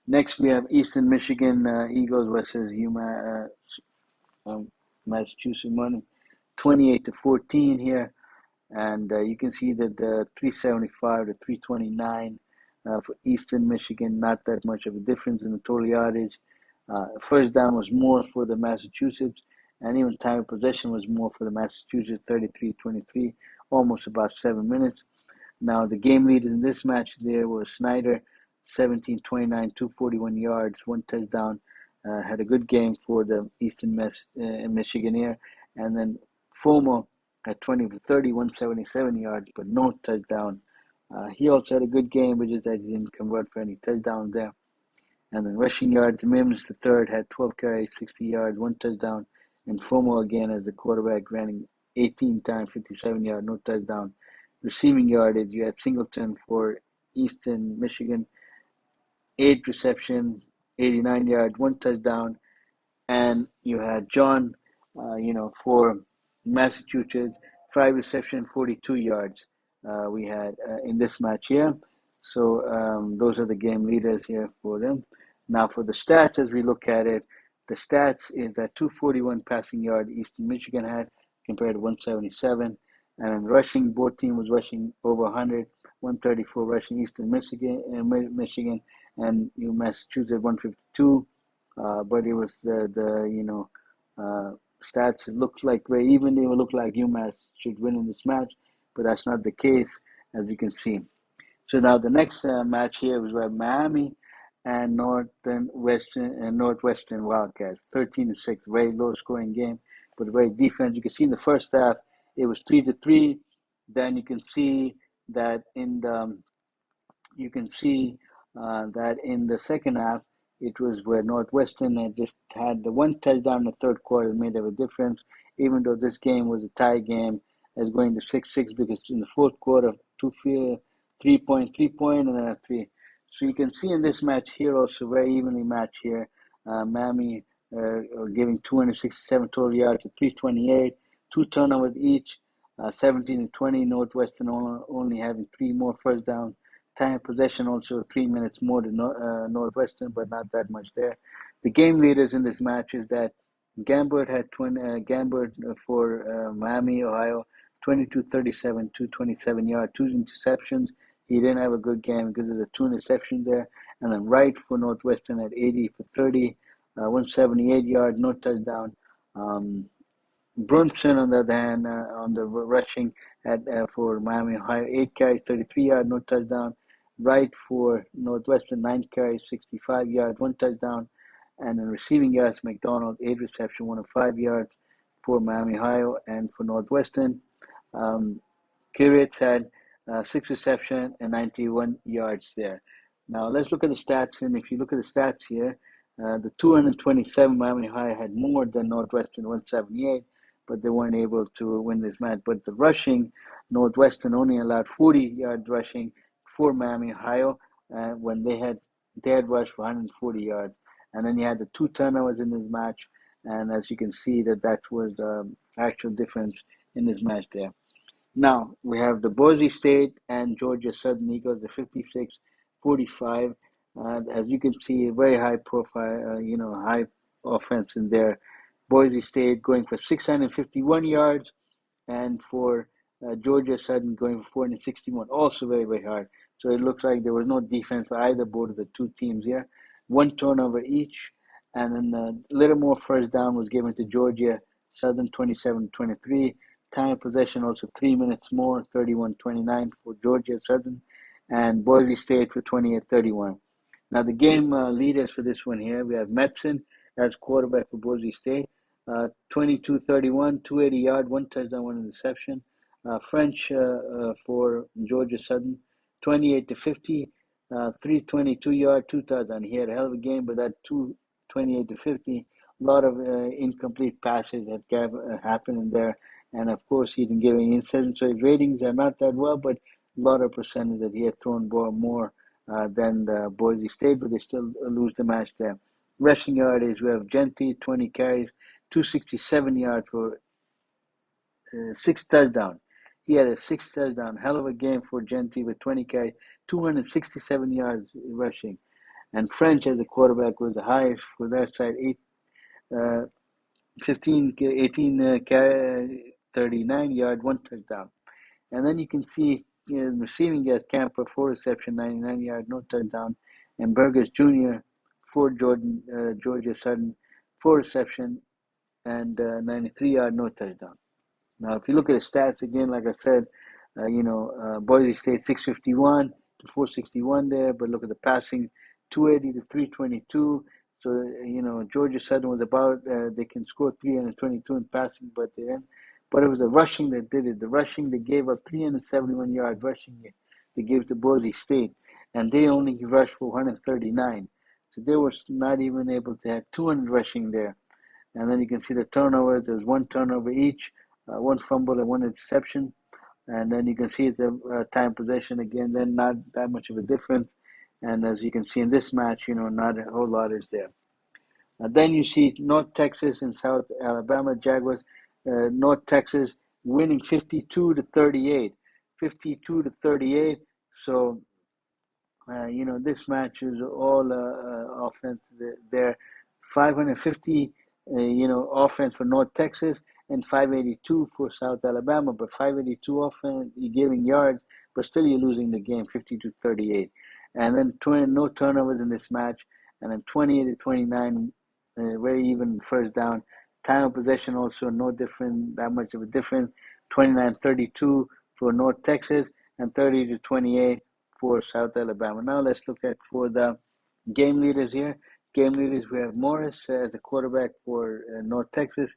Next, we have Eastern Michigan Eagles versus Massachusetts Money, 28-14 here. And you can see that the 375 to 329 for Eastern Michigan, not that much of a difference in the total yardage. First down was more for the Massachusetts, and even time of possession was more for the Massachusetts, 33-23, almost about 7 minutes. Now, the game leaders in this match there was Snyder, 17-29, 241 yards, one touchdown. Had a good game for the Eastern Michigan here. And then Fomo at 20 for 30, 177 yards, but no touchdown. He also had a good game, which is that he didn't convert for any touchdowns there. And then rushing yards, Mims the third had 12 carries, 60 yards, one touchdown. And Fomo again as the quarterback, running 18 times, 57 yards, no touchdown. Receiving yardage, you had Singleton for Eastern Michigan, 8 reception, 89 yards, one touchdown. And you had John, for Massachusetts, 5 reception, 42 yards. We had in this match here. So those are the game leaders here for them. Now for the stats, as we look at it, the stats is that 241 passing yard Eastern Michigan had compared to 177. And rushing, both team was rushing over 100, 134 rushing Eastern Michigan, and Massachusetts 152. But it was stats looked like very even. They would look like UMass should win in this match, but that's not the case, as you can see. So now the next match here was where Miami and Northwestern Wildcats, 13-6, very low scoring game, but very defense. You can see in the first half it was 3-3. Then you can see that in the second half, it was where Northwestern had just had the one touchdown in the third quarter made a difference, even though this game was a tie game as going to 6-6 because in the fourth quarter, 3-point, and then a 3. So you can see in this match here also very evenly matched here. Miami giving 267 total yards to 328, 2 turnovers each, 17-20. Northwestern only having 3 more first downs. Time of possession also 3 minutes more than Northwestern, but not that much there. The game leaders in this match is that Gambert had for Miami, Ohio, 22-37, 227 yards, 2 interceptions. He didn't have a good game because of the 2 interceptions there. And then Wright for Northwestern at 80 for 30, 178 yards, no touchdown. Brunson, on the other hand, on the rushing for Miami, Ohio, 8 carries, 33 yards, no touchdown. Wright for Northwestern, 9 carries, 65 yards, 1 touchdown. And then receiving yards, McDonald, 8 reception, 105 yards for Miami, Ohio, and for Northwestern. Kiritz had 6 reception and 91 yards there. Now let's look at the stats. And if you look at the stats here, the 227 Miami High had more than Northwestern, 178, but they weren't able to win this match. But the rushing, Northwestern only allowed 40 yards rushing for Miami Ohio when they had rushed for 140 yards. And then you had the 2 turnovers in this match. And as you can see, that was the actual difference in this match there. Now, we have the Boise State and Georgia Southern Eagles, the 56-45. As you can see, very high profile, high offense in there. Boise State going for 651 yards, and for Georgia Southern going for 461, also very, very hard. So it looks like there was no defense for either both of the two teams here. 1 turnover each, and then a little more first down was given to Georgia Southern, 27-23. Time of possession also 3 minutes more, 31-29 for Georgia Southern, and Boise State for 28-31. Now the game leaders for this one here, we have Metzen as quarterback for Boise State, 22-31, 280 yard, 1 touchdown, 1 interception. French for Georgia Southern, 28-50, 322 yard, 2 touchdowns. He had a hell of a game, but that 28-50, a lot of incomplete passes that happened in there. And of course, he didn't give any interceptions, so his ratings are not that well, but a lot of percentage that he had thrown more than Boise State, but they still lose the match there. rushing yardage, we have Gentry, 20 carries, 267 yards for 6 touchdowns. He had a 6 touchdown, hell of a game for Gentry with 20 carries, 267 yards rushing. And French as a quarterback was the highest for that side, uh, 18 39 yard, 1 touchdown. And then you can see receiving yards, Camper, 4 reception, 99 yard, no touchdown. And Burgess Jr. for Georgia Sutton, 4 reception and 93 yard, no touchdown. Now, if you look at the stats again, like I said, Boise State 651 to 461 there, but look at the passing, 280 to 322. So Georgia Southern was about they can score 322 in passing, but it was the rushing that did it. The rushing, they gave up 371 yards rushing it. They gave to Boise State, and they only rushed for 139. So they were not even able to have 200 rushing there. And then you can see the turnovers. There's one turnover each, one fumble and one interception. And then you can see the time possession again. Then not that much of a difference. And as you can see in this match, not a whole lot is there. Then you see North Texas and South Alabama Jaguars. North Texas winning 52 to 38. 52 to 38. So this match is all offense there. 550, offense for North Texas and 582 for South Alabama. But 582 offense, you're giving yards, but still you're losing the game 52-38. And then no turnovers in this match. And then 28 to 29, very even first down. Time of possession also no different, that much of a difference. 29-32 for North Texas and 30 to 28 for South Alabama. Now let's look at for the game leaders here. Game leaders, we have Morris as a quarterback for North Texas,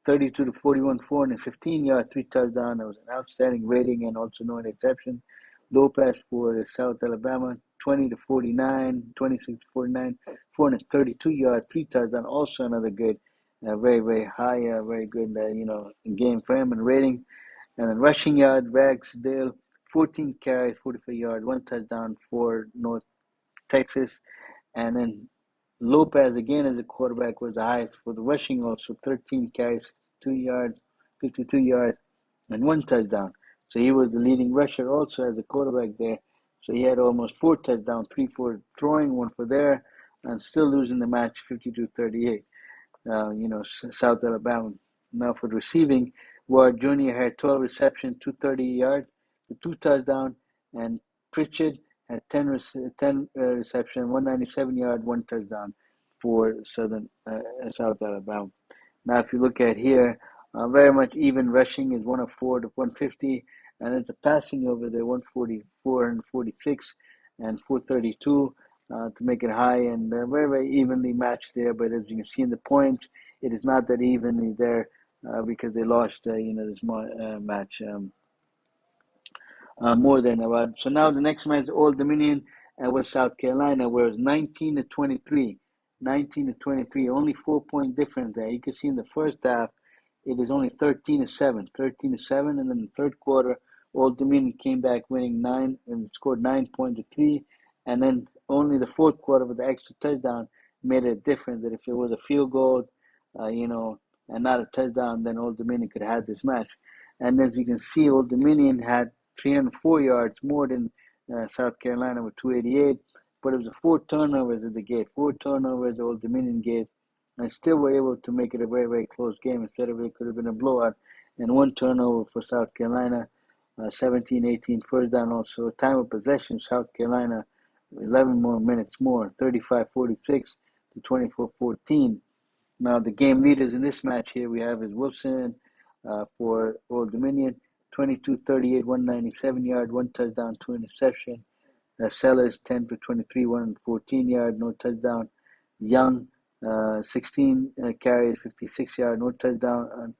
32 to 41, 415 yards, 3 touchdowns. That was an outstanding rating and also no interception. Lopez for South Alabama, 20 to 49, 26 to 49, 432 yards, 3 touchdowns. Also another good, very, very high, very good, game for him and rating. And then rushing yard, Ragsdale, 14 carries, 44 yards, 1 touchdown for North Texas. And then Lopez, again, as a quarterback, was the highest for the rushing also, 13 carries, 52 yards, and 1 touchdown. So he was the leading rusher also as a quarterback there. So he had almost 4 touchdowns, 3 for throwing, 1 for there, and still losing the match 52-38. South Alabama. Now for receiving, Ward Jr. had 12 receptions, 230 yards, 2 touchdowns, and Pritchard had 10 reception, 197 yards, 1 touchdown for South Alabama. Now, if you look at here, very much even rushing is 104 to 150, and it's a passing over there, 144 and 46 and 432 to make it high, and very, very evenly matched there. But as you can see in the points, it is not that evenly there because they lost, this match. More than about. So now the next match, Old Dominion was South Carolina, where it was 19 to 23. 19 to 23, only 4-point difference there. You can see in the first half, it is only 13 to 7. 13 to 7, and then the third quarter, Old Dominion came back winning 9 and scored 9 points to 3. And then only the fourth quarter with the extra touchdown made a difference that if it was a field goal, and not a touchdown, then Old Dominion could have this match. And as you can see, Old Dominion had 304 yards more than South Carolina with 288, but it was 4 turnovers that they gave. 4 turnovers the Old Dominion gave, and still were able to make it a very, very close game. Instead of it could have been a blowout, and 1 turnover for South Carolina, 17-18 first down also. Time of possession, South Carolina, 11 more minutes more, 35-46 to 24-14. Now the game leaders in this match here we have is Wilson for Old Dominion, 22-38, 197 yard, 1 touchdown, 2 interception. Sellers 10 for 23, 114 yard, no touchdown. Young 16 carries, 56 yard, no touchdown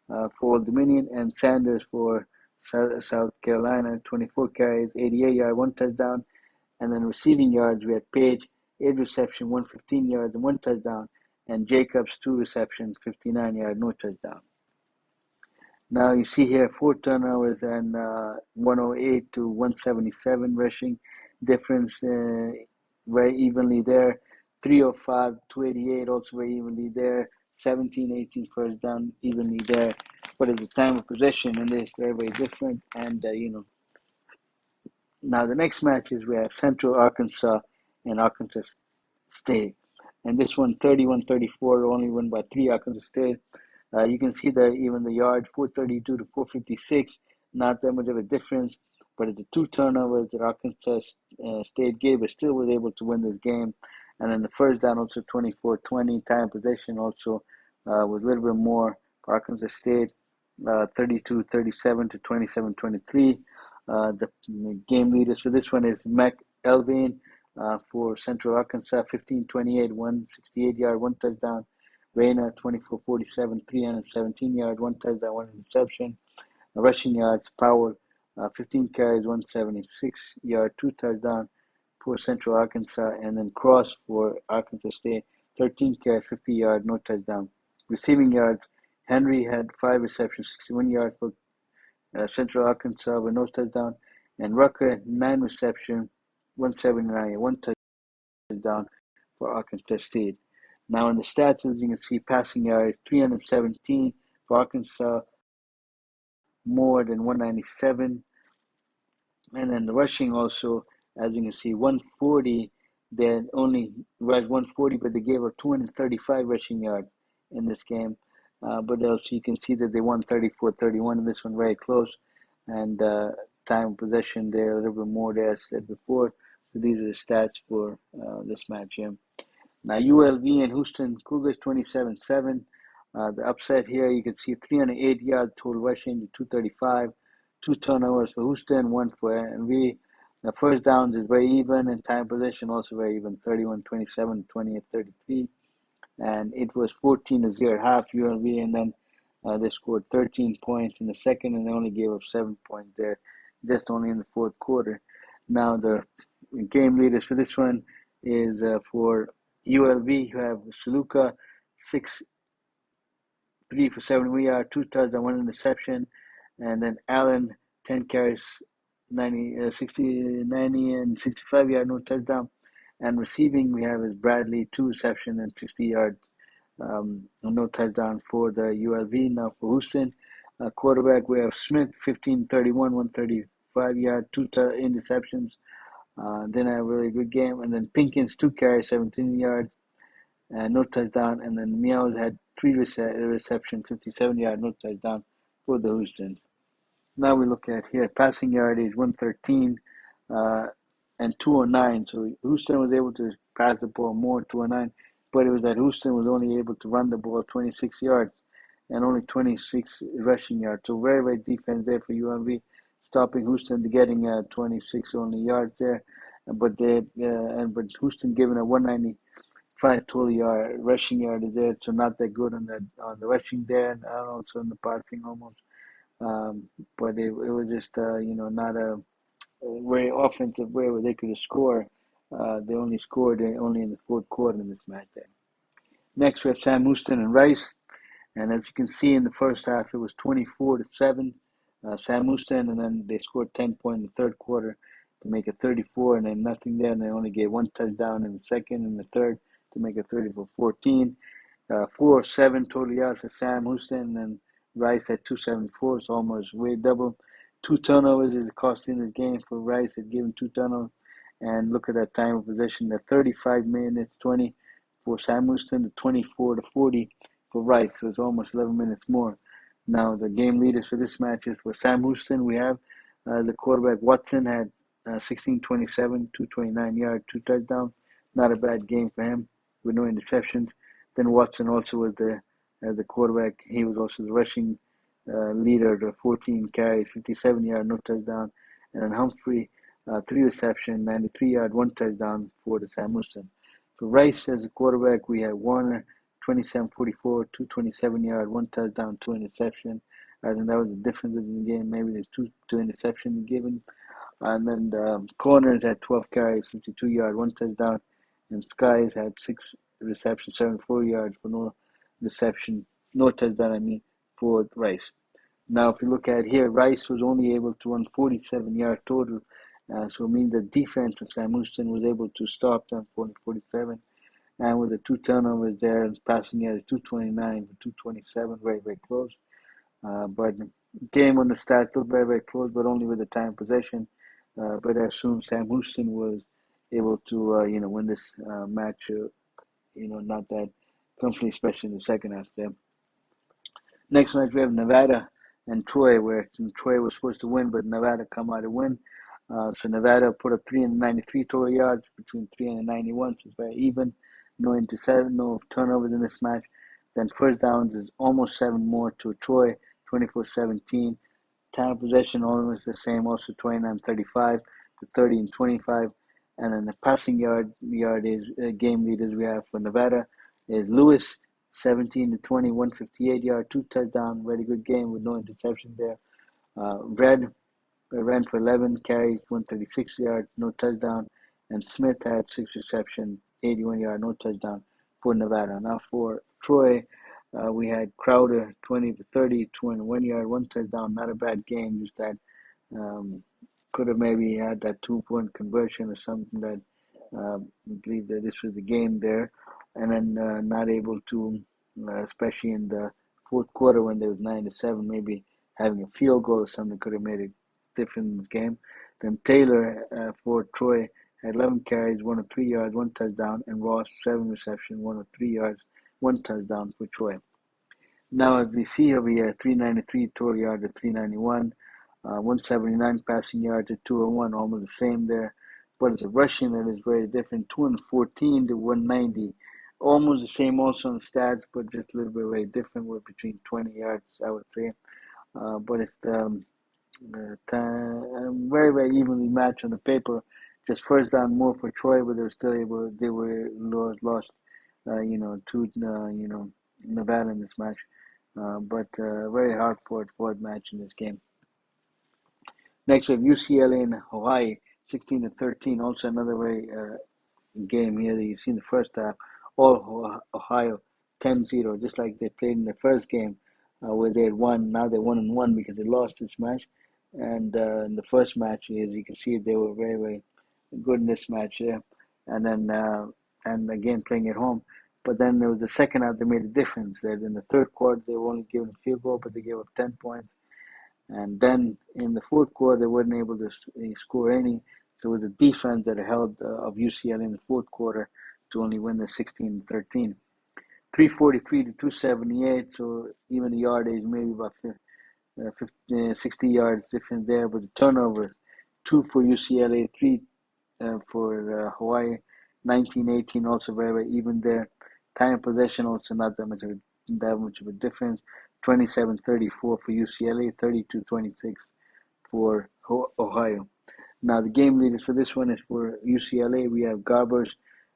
for Old Dominion. And Sanders for South Carolina, 24 carries, 88 yard, 1 touchdown. And then receiving yards, we had Page, 8 reception, 115 yards, and 1 touchdown. And Jacobs, 2 receptions, 59 yards, no touchdown. Now you see here 4 turnovers and 108 to 177 rushing difference, very evenly there. 305, 288, also very evenly there. 17, 18 first down, evenly there. But at the time of possession, and it's very, very different. And, now the next matches we have Central Arkansas and Arkansas State. And this one, 31-34, only won by 3 Arkansas State. You can see that even the yards, 432 to 456, not that much of a difference. But at the 2 turnovers that Arkansas State gave, but still was able to win this game. And then the first down also 24-20, time possession also was a little bit more for Arkansas State, 32-37 to 27-23. The game leaders for this one is Mac Elvin for Central Arkansas, 15-28, 168-yard, 1 touchdown. Reyna, 24-47, 317-yard, 1 touchdown, 1 interception. Rushing yards, Powell, 15 carries, 176-yard, 2 touchdown for Central Arkansas. And then Cross for Arkansas State, 13 carries, 50-yard, no touchdown. Receiving yards, Henry had 5 receptions, 61 yards for Central Arkansas with no touchdown. And Rucker, 9 reception, 179, 1 touchdown for Arkansas State. Now in the stats, as you can see, passing yards, 317 for Arkansas, more than 197. And then the rushing also, as you can see, 140. They only rushed 140, but they gave up 235 rushing yards in this game. But also you can see that they won 34-31 in this one, very close. And time of possession there, a little bit more there, as I said before. So these are the stats for this match here. Now ULV and Houston Cougars 27-7. The upset here, you can see 308-yard total rushing to 235. 2 turnovers for Houston, 1 for NV. The first downs is very even, and time possession also very even, 31-27, 28-33. And it was 14-0 at half ULV, and then they scored 13 points in the second, and they only gave up 7 points there, just only in the fourth quarter. Now the game leaders for this one is for ULV, you have Saluka, 3 for 70 yards, 2 touchdowns, 1 interception. And then Allen, 10 carries, 90 and 65 yards, no touchdown. And receiving, we have is Bradley, 2 receptions and 60 yards, no touchdown for the ULV. Now for Houston, quarterback, we have Smith, 15-31, 135 yards, 2 interceptions. Then a really good game. And then Pinkins, 2 carries, 17 yards, no touchdown. And then Meows had 3 receptions, 57 yards, no touchdown for the Houstons. Now we look at here, passing yardage, 113 and 209. So Houston was able to pass the ball more, 209. But it was that Houston was only able to run the ball 26 yards and only 26 rushing yards. So very, very defense there for UMV, stopping Houston to getting 26 only yards there. But Houston giving a 195 total yard rushing yard is there, so not that good on the rushing there, and also in the passing almost. But it was just not a very offensive way where they could score. They only scored only in the fourth quarter in this match there. Next we have Sam Houston and Rice, and as you can see in the first half it was 24-7 Sam Houston, and then they scored 10 points in the third quarter to make it 34, and then nothing there, and they only gave 1 touchdown in the second and the third to make it 34-14. 407 total yards for Sam Houston, and then Rice at 274, so almost way double. 2 turnovers is costing this game for Rice. Had given 2 turnovers, and look at that time of possession, the 35 minutes 20 for Sam Houston, to 24-40 for Rice. So it's almost 11 minutes more. Now the game leaders for this match is for Sam Houston. We have the quarterback Watson had 16-27, 229 yards, 2 touchdowns. Not a bad game for him with no interceptions. Then Watson also was the quarterback. He was also the rushing leader, the 14 carries, 57 yards, no touchdown. And then Humphrey, 3 receptions, 93 yards, 1 touchdown for the Sam Houston. For Rice as a quarterback, we had Warner, 27-44, 227 yards, 1 touchdown, 2 interceptions. I think that was the difference in the game. Maybe there's two interceptions given. And then the corners had 12 carries, 52 yards, 1 touchdown. And Skies had 6 receptions, 74 yards for no reception, no touchdown, for Rice. Now, if you look at here, Rice was only able to run 47 yards total. So it means the defense of Sam Houston was able to stop them for 47. and with the two turnovers there, and passing yards 229 for 227, very, very close. But game on the stats looked very, very close, but only with the time possession. But I assume Sam Houston was able to, win this match, not that comfortably, especially in the second half there. Next match, we have Nevada and Troy, where Troy was supposed to win, but Nevada come out to win. So Nevada put up 393 total yards between 391, so it's very even. No interception, no turnovers in this match. Then first downs is almost 7 more to Troy, 24-17. Time of possession almost the same, also 29-35 to 30-25. And then the passing yardage game leaders we have for Nevada is Lewis, 17-20, 158 yard, 2 touchdown, very good game with no interception there. Red ran for 11 carries, 136 yards, no touchdown. And Smith had 6 receptions, 81 yard, no touchdown for Nevada. Now for Troy, we had Crowder, 20-30, 21 yard, 1 touchdown. Not a bad game. Just that could have maybe had that 2-point conversion or something that I believe that this was the game there. And then not able to, especially in the fourth quarter when there was 9-7, maybe having a field goal or something could have made it different in this game. Then Taylor for Troy had 11 carries, 103 yards, 1 touchdown, and Ross 7 receptions, 103 yards, 1 touchdown for Troy. Now as we see over here, 393 total yards to 391, 179 passing yards to 201, almost the same there. But it's a rushing that is very different, 214 to 190. Almost the same also on the stats, but just a little bit very different with between 20 yards, I would say. But it's very, very evenly matched on the paper. Just first down more for Troy, but they were still able. They were lost, to Nevada in this match. But very hard fought match in this game. Next we have UCLA and Hawaii, 16-13. Also another very game here that you've seen the first half. All Ohio 10-0, just like they played in the first game where they had won. Now they're 1-1 because they lost this match. And in the first match, as you can see, they were very, very good in this match there. And then, and again, playing at home. But then there was the second half, they made a difference. That in the third quarter, they were only given a field goal, but they gave up 10 points. And then in the fourth quarter, they weren't able to score any. So it was the defense that held of UCLA in the fourth quarter to only win the 16-13. 343 to 278, so even the yardage maybe about 60 yards difference there. But the turnovers, 2 for UCLA, 3 for Hawaii, 19-18, also very, very even there. Time possession also not that much of a difference. 27-34 for UCLA, 32-26 for Ohio. Now the game leaders for this one is for UCLA. We have Garbers,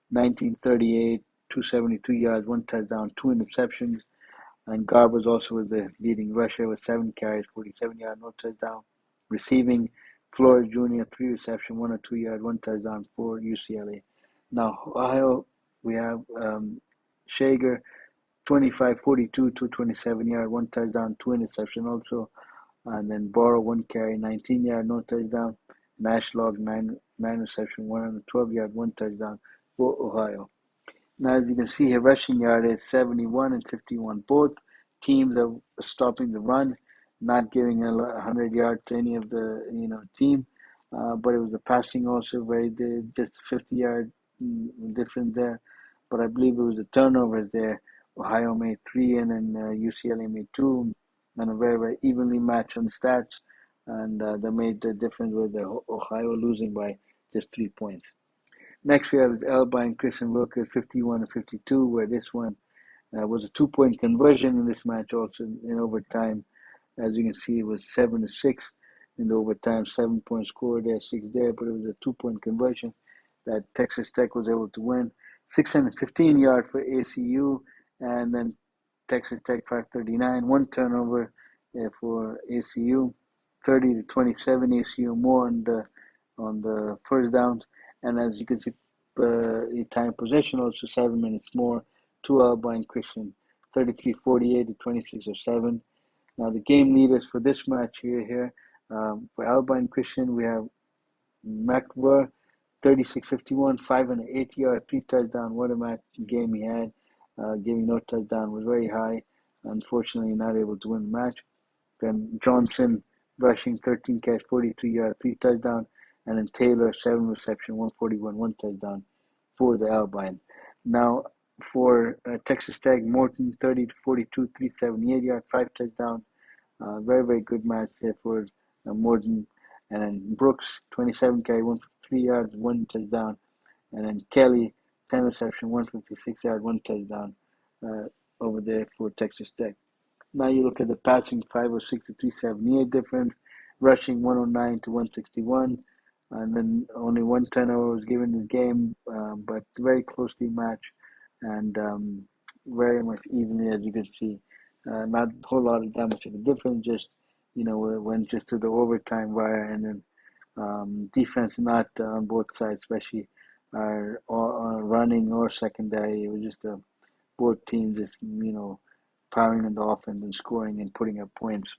1938, 272 yards, 1 touchdown, 2 interceptions. And Garbers also was the leading rusher with 7 carries, 47 yards, no touchdown. Receiving, Flores Jr., 3 receptions, 102 yards, 1 touchdown for UCLA. Now Ohio, we have Shager, 25-42, 227 yards, 1 touchdown, 2 interceptions also. And then Borrow, 1 carry, 19 yards, no touchdown. Nashlog, 9 receptions, 112 yards, 1 touchdown for Ohio. Now, as you can see here, rushing yard is 71 and 51. Both teams are stopping the run, not giving 100 yards to any of the team. But it was the passing also very just 50-yard difference there. But I believe it was the turnovers there. Ohio made 3 and then UCLA made 2, and a very, very evenly matched on the stats. And that made the difference with Ohio losing by just 3 points. Next, we have Alba and Christian Wilkes, 51-52, where this one was a 2-point conversion in this match also in overtime. As you can see, it was 7-6 in the overtime, 7-point score there, 6 there, but it was a 2-point conversion that Texas Tech was able to win. 615 yards for ACU, and then Texas Tech 539, 1 turnover for ACU, 30-27 ACU more on the first downs. And as you can see, the time possession also 7 minutes more to Alba and Christian, 33-48 to 26-7. Now the game leaders for this match here for Alba and Christian, we have McWer, 36-51, 508 yards, 3 touchdowns. What a match game he had. Giving no touchdown was very high. Unfortunately, not able to win the match. Then Johnson rushing 13 catch, 43 yards, 3 touchdowns. And then Taylor, 7 reception, 141, 1 touchdown for the Albine. Now, for Texas Tech, Morton 30-42, 378 yards, 5 touchdowns. Very, very good match there for Morton. And then Brooks, 27 carry, 153 yards, 1 touchdown. And then Kelly, 10 reception, 156 yards, 1 touchdown over there for Texas Tech. Now you look at the passing, 506 to 378 difference, rushing 109 to 161, and then only one turnover was given this game, but very closely matched and very much evenly, as you can see. Not a whole lot of that much of a difference, just, it went just to the overtime wire, and then defense not on both sides, especially or running or secondary. It was just both teams just, powering on the offense and scoring and putting up points.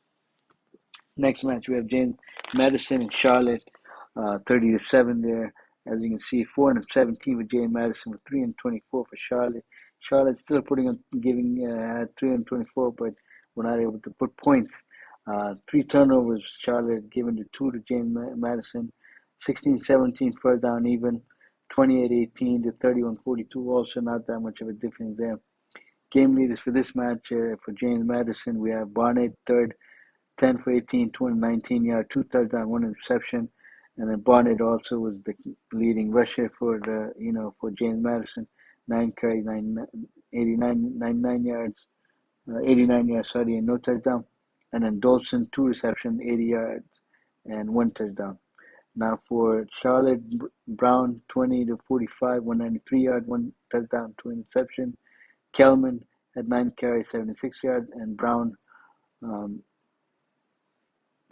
Next match, we have James Madison and Charlotte, 30-7 there. As you can see, 417 for James Madison with 324 for Charlotte. Charlotte still had 324, but were not able to put points. 3 turnovers, Charlotte given to 2 to James Madison. 16-17 first down even. 28-18 to 31-42, also not that much of a difference there. Game leaders for this match, for James Madison, we have Barnett, third, 10 for 18, 219 yards, 2 touchdowns, 1 interception. And then Barnett also was the leading rusher for for James Madison, 9 carries, 99 yards, and no touchdown. And then Dolson, 2 receptions, 80 yards, and 1 touchdown. Now for Charlotte, Brown, 20-45, 193 yards, 1 touchdown, 2 interceptions. Kelman had 9 carries, 76 yards, and Brown,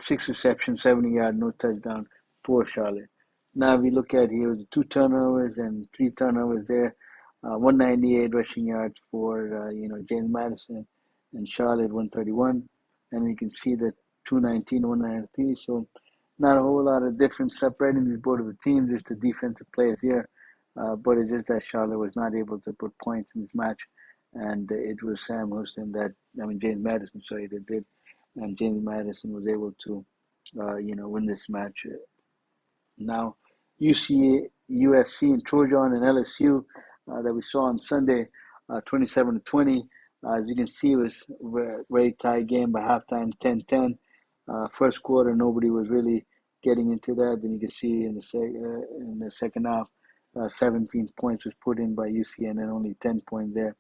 6 receptions, 70 yards, no touchdown for Charlotte. Now we look at here the 2 turnovers and 3 turnovers there. 198 rushing yards for James Madison, and Charlotte 131, and you can see the 219, 193. So not a whole lot of difference separating these both of the teams. Just the defensive players here, but it's just that Charlotte was not able to put points in this match, and it was James Madison, sorry, that did, and James Madison was able to, win this match. Now, USC and Trojan and LSU that we saw on Sunday, 27-20. As you can see, it was a very tight game by halftime, 10-10. First quarter, nobody was really getting into that. Then you can see in the second half, 17 points was put in by UC, and then only 10 points there.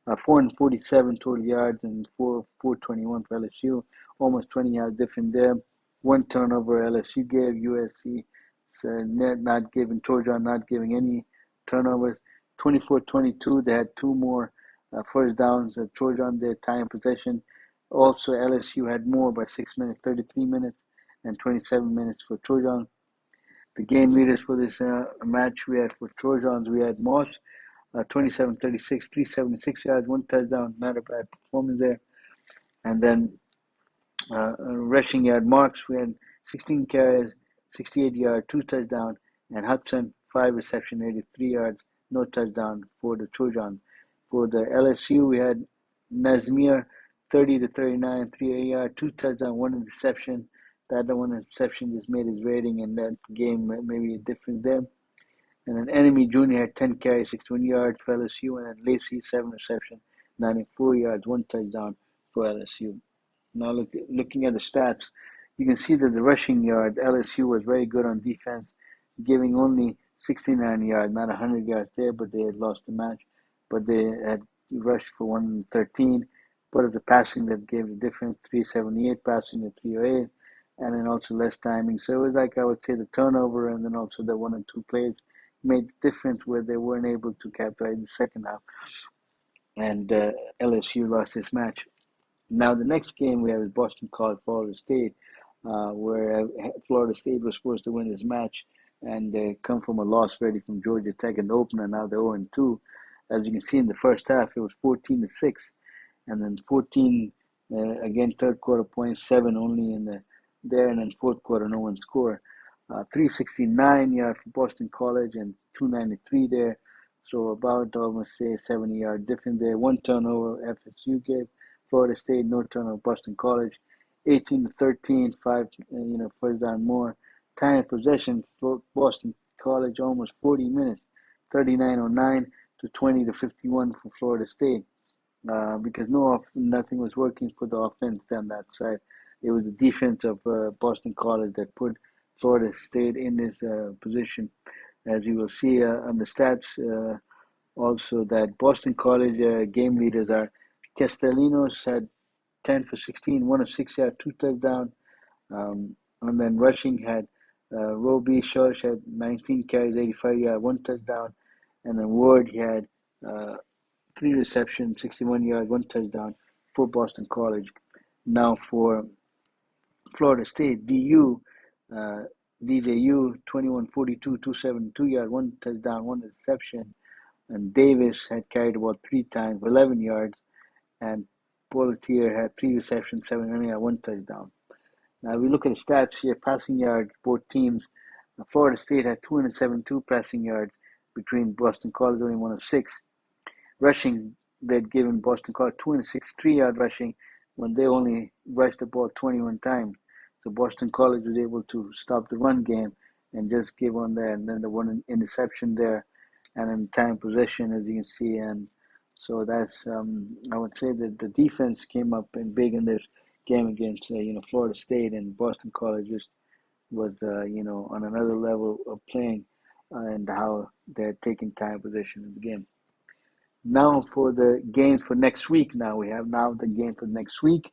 447 total yards and 421 for LSU, almost 20 yards different there. 1 turnover LSU gave USC, not giving Trojan, not giving any turnovers. 24-22, they had 2 more first downs. Trojan, their time possession. Also, LSU had more by 6 minutes, 33 minutes, and 27 minutes for Trojan. The game leaders for this match, we had for Trojans, we had Moss, 27-36, 376 yards, 1 touchdown, not a bad performance there. And then rushing yard marks, we had 16 carries, 68 yards, 2 touchdowns, and Hudson, 5 receptions, 83 yards, no touchdown for the Trojans. For the LSU, we had Nazmir, 30-39, 3 yards, 2 touchdowns, 1 interception. That 1 interception just made his rating in that game maybe a difference there. And then Enemy Jr. had 10 carries, 61 yards for LSU, and then Lacey, 7 receptions, 94 yards, 1 touchdown for LSU. Now looking at the stats, you can see that the rushing yard, LSU was very good on defense, giving only 69 yards, not 100 yards there, but they had lost the match. But they had rushed for 113. But of the passing that gave the difference, 378 passing to 308, and then also less timing. So it was like, I would say, the turnover and then also the 1 and 2 plays made the difference where they weren't able to capitalize in the second half. And LSU lost this match. Now the next game we have is Boston College, Florida State, where Florida State was supposed to win this match, and they come from a loss already from Georgia Tech in the opener. Now they're 0-2. As you can see in the first half, it was 14-6, and then 14 again third quarter points, 7 only in there, and then fourth quarter no one scored. 369 yard for Boston College and 293 there. So about almost say 70 yard difference there. One turnover FSU gave Florida State, no turnover Boston College. 18 to 13, five first down more. Time of possession for Boston College almost 40 minutes, 39:09 to 20 to 51 for Florida State. Because nothing was working for the offense on that side. It was the defense of Boston College that put Florida State in this position. As you will see on the stats, also that Boston College game leaders are Castellanos had 10 for 16, 106 yard, two touchdowns. And then rushing had Roby Schorsch had 19 carries, 85 yard, one touchdown. And then Ward, he had uh, three receptions, 61 yard, one touchdown for Boston College. Now for Florida State, uh, DJU, 21-42, 272 yard, one touchdown, one reception. And Davis had carried the ball three times, 11 yards. And Poitier had three receptions, 700 yard, one touchdown. Now we look at the stats here, passing yards, both teams. Florida State had 272 passing yards between Boston College only 106. Rushing, they'd given Boston College 263 yard rushing when they only rushed the ball 21 times. So Boston College was able to stop the run game and just give on there. And then the one interception there, and then time possession, as you can see. And so that's, I would say that the defense came up and big in this game against, Florida State, and Boston College just was, on another level of playing and how they're taking time possession in the game. Now for the games for next week. Now we have now the game for next week,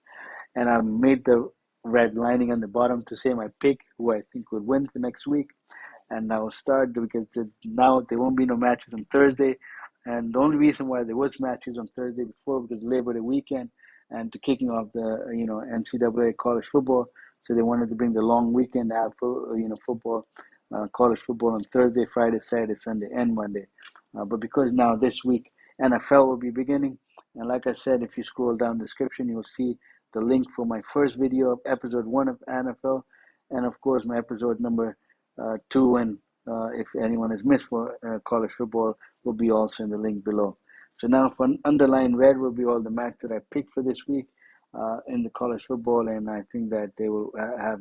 and I made the red lining on the bottom to say my pick, who I think would win for next week. And I will start because now there won't be no matches on Thursday, and the only reason why there was matches on Thursday before because Labor Day weekend and to kicking off the NCAA college football, so they wanted to bring the long weekend out for football, college football on Thursday, Friday, Saturday, Sunday, and Monday. But because now this week NFL will be beginning. And like I said, if you scroll down the description, you'll see the link for my first video of episode 1 of NFL, and of course my episode number 2. And if anyone has missed for college football, will be also in the link below. So now for underline red will be all the match that I picked for this week in the college football, and I think that they will have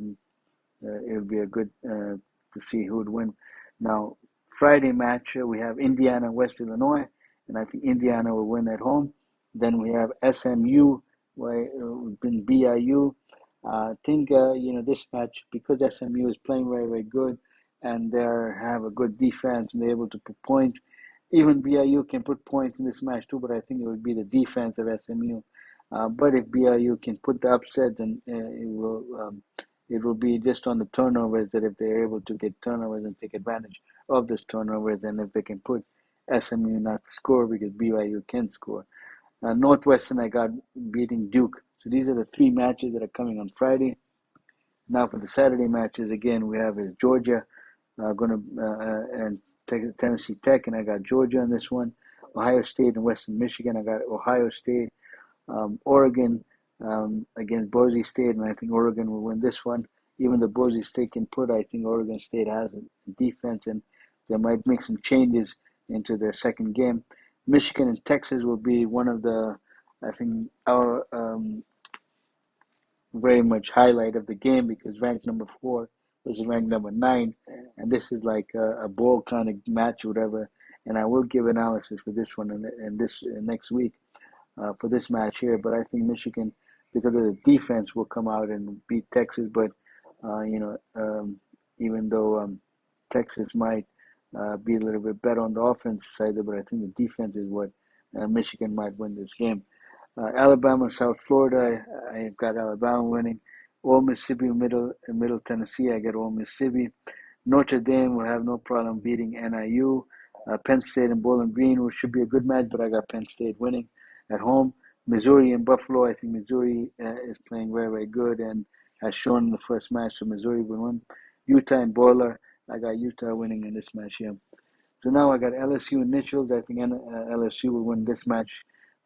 it will be a good to see who would win. Now, Friday match, we have Indiana, West Illinois, and I think Indiana will win at home. Then we have SMU, been BIU. I think, this match, because SMU is playing very, very good and they have a good defense and they're able to put points. Even BIU can put points in this match too, but I think it would be the defense of SMU. But if BIU can put the upset, then it will be just on the turnovers, that if they're able to get turnovers and take advantage of those turnovers, and if they can put SMU not to score because BYU can score. Northwestern, I got beating Duke. So these are the three matches that are coming on Friday. Now for the Saturday matches, again, we have is Georgia and Tennessee Tech, and I got Georgia in this one. Ohio State and Western Michigan, I got Ohio State. Oregon against Boise State, and I think Oregon will win this one. Even though Boise State can put, I think Oregon State has a defense, and they might make some changes into their second game. Michigan and Texas will be one of the, I think, our very much highlight of the game, because ranked number 4 versus ranked number 9, and this is like a bowl kind of match or whatever. And I will give analysis for this one and this next week for this match here. But I think Michigan, because of the defense, will come out and beat Texas. But even though Texas might be a little bit better on the offensive side, but I think the defense is what Michigan might win this game. Alabama, South Florida, I've got Alabama winning. Ole Mississippi, Middle Tennessee, I get Ole Mississippi. Notre Dame will have no problem beating NIU. Penn State and Bowling Green, which should be a good match, but I got Penn State winning at home. Missouri and Buffalo, I think Missouri is playing very, very good and has shown in the first match, so Missouri will win. Utah and Boiler, I got Utah winning in this match here. So now I got LSU and Nichols. I think LSU will win this match.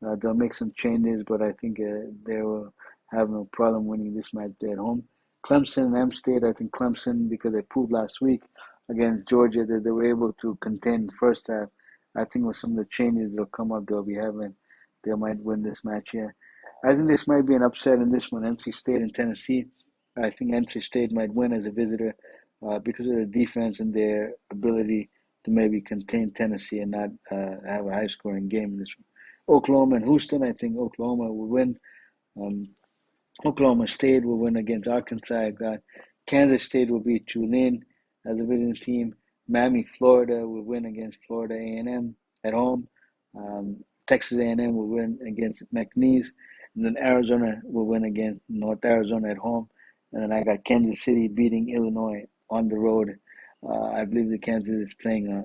They'll make some changes, but I think they will have no problem winning this match at home. Clemson and M State. I think Clemson, because they proved last week against Georgia that they were able to contain the first half. I think with some of the changes they'll come up, they'll be having, they might win this match here. I think this might be an upset in this one. NC State and Tennessee. I think NC State might win as a visitor because of their defense and their ability to maybe contain Tennessee and not have a high scoring game in this one. Oklahoma and Houston. I think Oklahoma will win. Um, Oklahoma State will win against Arkansas. I've got Kansas State will beat Tulane as a visiting team. Miami, Florida will win against Florida A&M at home. Texas A&M will win against McNeese. And then Arizona will win against North Arizona at home. And then I got Kansas City beating Illinois on the road. I believe the Kansas is playing a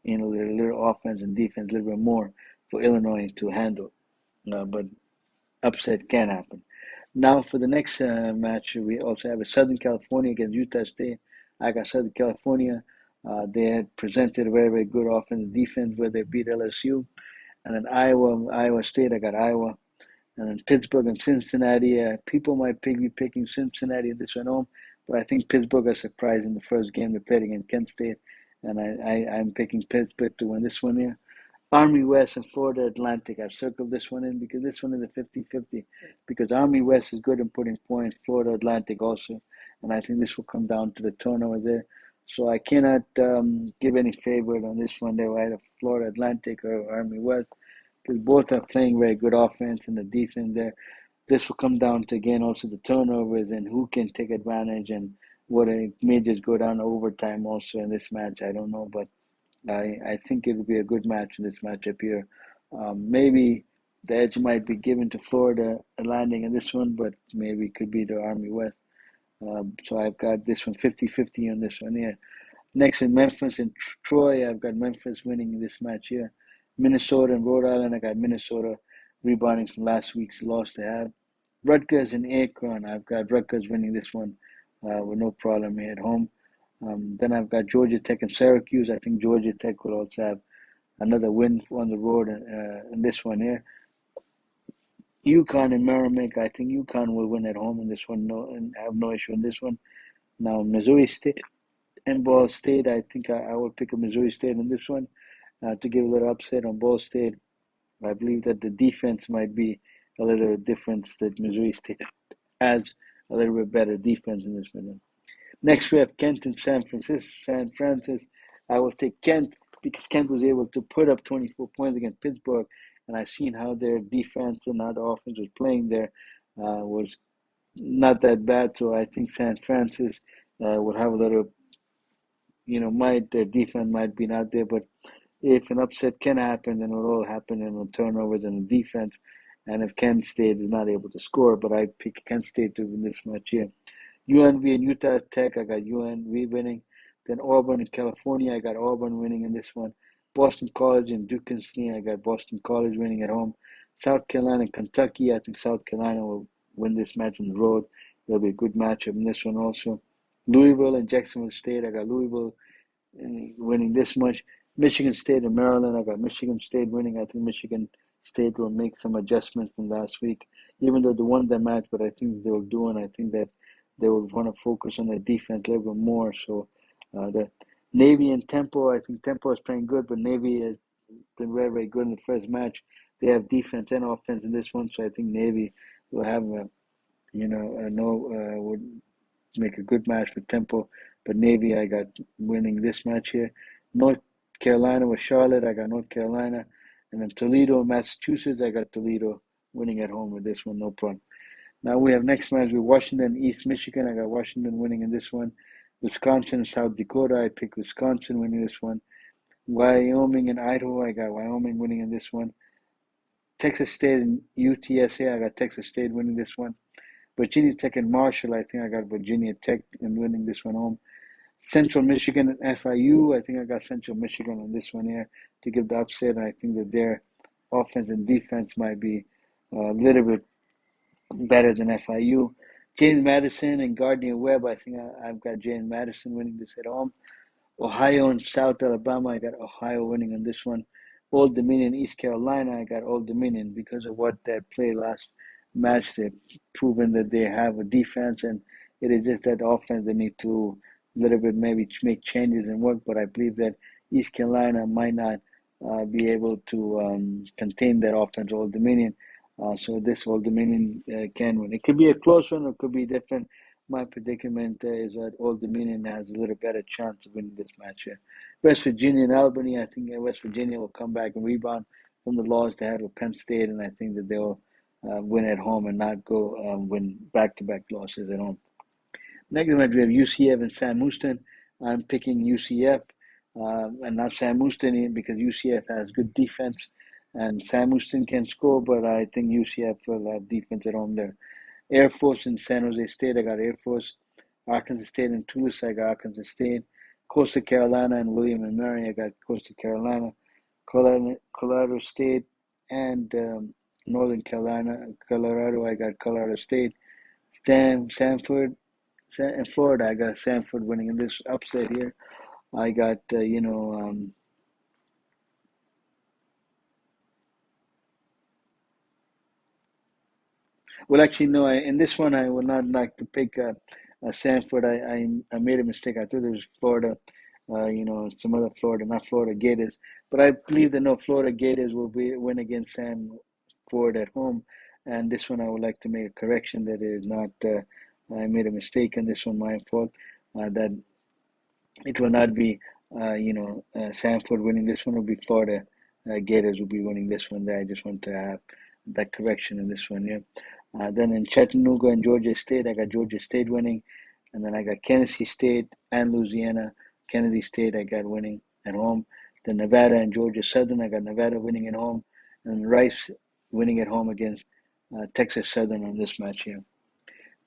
little offense and defense a little bit more for Illinois to handle. But upset can happen. Now for the next match, we also have a Southern California against Utah State. I got Southern California. They had presented a very, very good offensive defense where they beat LSU. And then Iowa State, I got Iowa. And then Pittsburgh and Cincinnati. People might be picking Cincinnati this one home, but I think Pittsburgh got surprised in the first game they played against Kent State. And I'm picking Pittsburgh to win this one here. Army West and Florida Atlantic. I circled this one in because this one is a 50-50 because Army West is good in putting points, Florida Atlantic also. And I think this will come down to the turnover there. So I cannot give any favorite on this one there, either Florida Atlantic or Army West because both are playing very good offense and the defense there. This will come down to, again, also the turnovers and who can take advantage and what it may just go down to overtime also in this match. I don't know, but I think it will be a good match in this matchup here. Maybe the edge might be given to Florida landing in this one, but maybe it could be the Army West. So I've got this one 50-50 on this one here. Next in Memphis and Troy, I've got Memphis winning this match here. Minnesota and Rhode Island, I got Minnesota rebounding from last week's loss they had. Rutgers and Akron, I've got Rutgers winning this one with no problem here at home. Then I've got Georgia Tech and Syracuse. I think Georgia Tech will also have another win on the road in this one here. UConn and Merrimack. I think UConn will win at home in this one. No, and have no issue in this one. Now Missouri State and Ball State. I think I will pick a Missouri State in this one to give a little upset on Ball State. I believe that the defense might be a little difference that Missouri State has a little bit better defense in this one. Next, we have Kent and San Francisco. San Francisco. I will take Kent because Kent was able to put up 24 points against Pittsburgh, and I've seen how their defense and how the offense was playing there was not that bad. So I think San Francisco will have a little, their defense might be not there, but if an upset can happen, then it'll all happen in the turnovers and the defense. And if Kent State is not able to score, but I pick Kent State to win this match here. UNV and Utah Tech, I got UNV winning. Then Auburn and California, I got Auburn winning in this one. Boston College and Duquesne, I got Boston College winning at home. South Carolina and Kentucky, I think South Carolina will win this match on the road. It'll be a good matchup in this one also. Louisville and Jacksonville State, I got Louisville winning this much. Michigan State and Maryland, I got Michigan State winning. I think Michigan State will make some adjustments from last week, even though they won that match, but I think they will do, and I think that they will want to focus on their defense a little bit more. So the Navy and Temple, I think Temple is playing good, but Navy has been very, very good in the first match. They have defense and offense in this one, so I think Navy will have would make a good match with Temple. But Navy, I got winning this match here. North Carolina with Charlotte, I got North Carolina. And then Toledo, Massachusetts, I got Toledo winning at home with this one, no problem. Now we have next match with Washington, East Michigan. I got Washington winning in this one. Wisconsin, South Dakota, I picked Wisconsin winning this one. Wyoming and Idaho, I got Wyoming winning in this one. Texas State and UTSA, I got Texas State winning this one. Virginia Tech and Marshall, I think I got Virginia Tech and winning this one home. Central Michigan and FIU, I think I got Central Michigan on this one here to give the upset. And I think that their offense and defense might be a little bit better than FIU. James Madison and Gardner Webb, I think I've got James Madison winning this at home. Ohio and South Alabama, I got Ohio winning on this one. Old Dominion, East Carolina, I got Old Dominion because of what they played last match. They've proven that they have a defense and It is just that offense they need to a little bit maybe make changes and work. But I believe that East Carolina might not be able to contain that offense Old Dominion. So this Old Dominion can win. It could be a close one, or it could be different. My predicament is that Old Dominion has a little better chance of winning this match here. West Virginia and Albany, I think West Virginia will come back and rebound from the loss they had with Penn State, and I think that they'll win at home and not go win back-to-back losses at home. Next match we have UCF and Sam Houston. I'm picking UCF and not Sam Houston because UCF has good defense and Sam Houston can score, but I think UCF will have defense at home there. Air Force and San Jose State, I got Air Force. Arkansas State and Toulouse, I got Arkansas State. Coastal Carolina and William and Mary, I got Coastal Carolina. Colorado State and Northern Carolina, Colorado, I got Colorado State. Sanford, in Florida, I got Sanford winning in this upset here. I got, well, actually, no. In this one, I would not like to pick Sanford. I made a mistake. I thought it was Florida. Some other Florida, not Florida Gators. But I believe that no Florida Gators will win against Sanford at home. And this one, I would like to make a correction that is not. I made a mistake in this one. My fault. That it will not be, Sanford winning this one. Will be Florida Gators will be winning this one. There, I just want to have that correction in this one. Yeah. Then in Chattanooga and Georgia State, I got Georgia State winning, and then I got Tennessee State and Louisiana. Kennedy State, I got winning at home. Then Nevada and Georgia Southern, I got Nevada winning at home, and Rice winning at home against Texas Southern on this match here.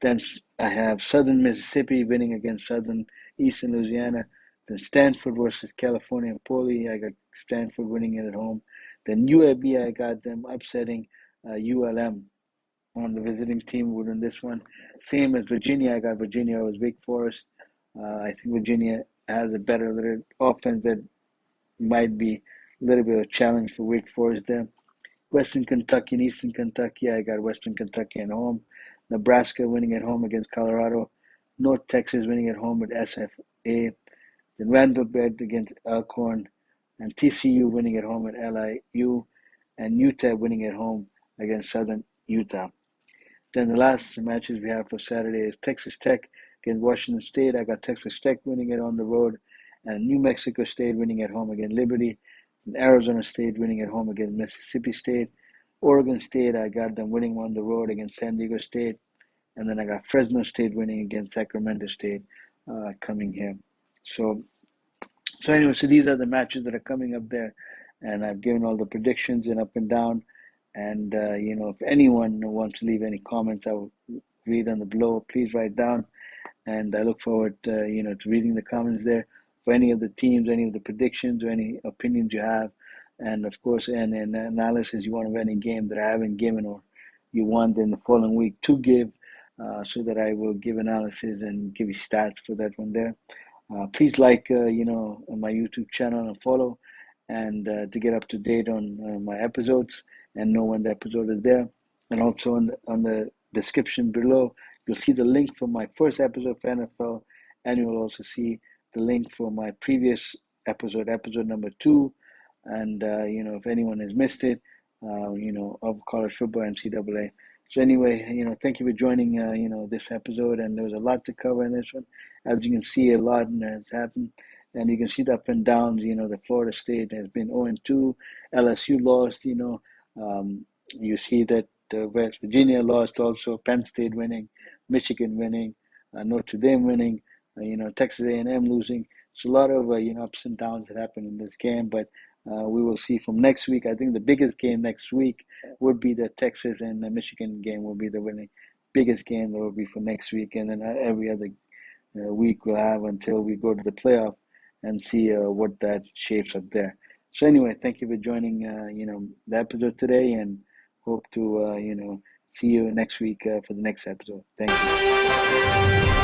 Then I have Southern Mississippi winning against Southern Eastern Louisiana. Then Stanford versus California Poly. I got Stanford winning it at home. Then UAB, I got them upsetting ULM on the visiting team within this one. Same as Virginia, I got Virginia was Wake Forest. I think Virginia has a better little offense that might be a little bit of a challenge for Wake Forest there. Western Kentucky and Eastern Kentucky, I got Western Kentucky at home. Nebraska winning at home against Colorado. North Texas winning at home with SFA. Then Vanderbilt against Alcorn. And TCU winning at home at LIU. And Utah winning at home against Southern Utah. Then the last matches we have for Saturday is Texas Tech against Washington State. I got Texas Tech winning it on the road. And New Mexico State winning at home against Liberty. And Arizona State winning at home against Mississippi State. Oregon State, I got them winning on the road against San Diego State. And then I got Fresno State winning against Sacramento State coming here. So anyway, so these are the matches that are coming up there. And I've given all the predictions and up and down. And, if anyone wants to leave any comments, I will read on the below. Please write down. And I look forward, to reading the comments there for any of the teams, any of the predictions, or any opinions you have. And, of course, and an analysis you want of any game that I haven't given or you want in the following week to give so that I will give analysis and give you stats for that one there. Please like, my YouTube channel and follow and to get up to date on my episodes and know when the episode is there. And also on the description below, you'll see the link for my first episode for NFL, and you'll also see the link for my previous episode number 2. And, if anyone has missed it, of college football, NCAA. So anyway, thank you for joining, this episode. And there was a lot to cover in this one. As you can see, a lot has happened. And you can see the up and downs, the Florida State has been 0-2. LSU lost, you see that West Virginia lost also, Penn State winning, Michigan winning, Notre Dame winning, Texas A&M losing. So a lot of, ups and downs that happened in this game. But we will see from next week. I think the biggest game next week would be the Texas and the Michigan game will be the winning biggest game that will be for next week. And then every other week we'll have until we go to the playoff and see what that shapes up there. So anyway, thank you for joining, the episode today, and hope to, see you next week for the next episode. Thank you.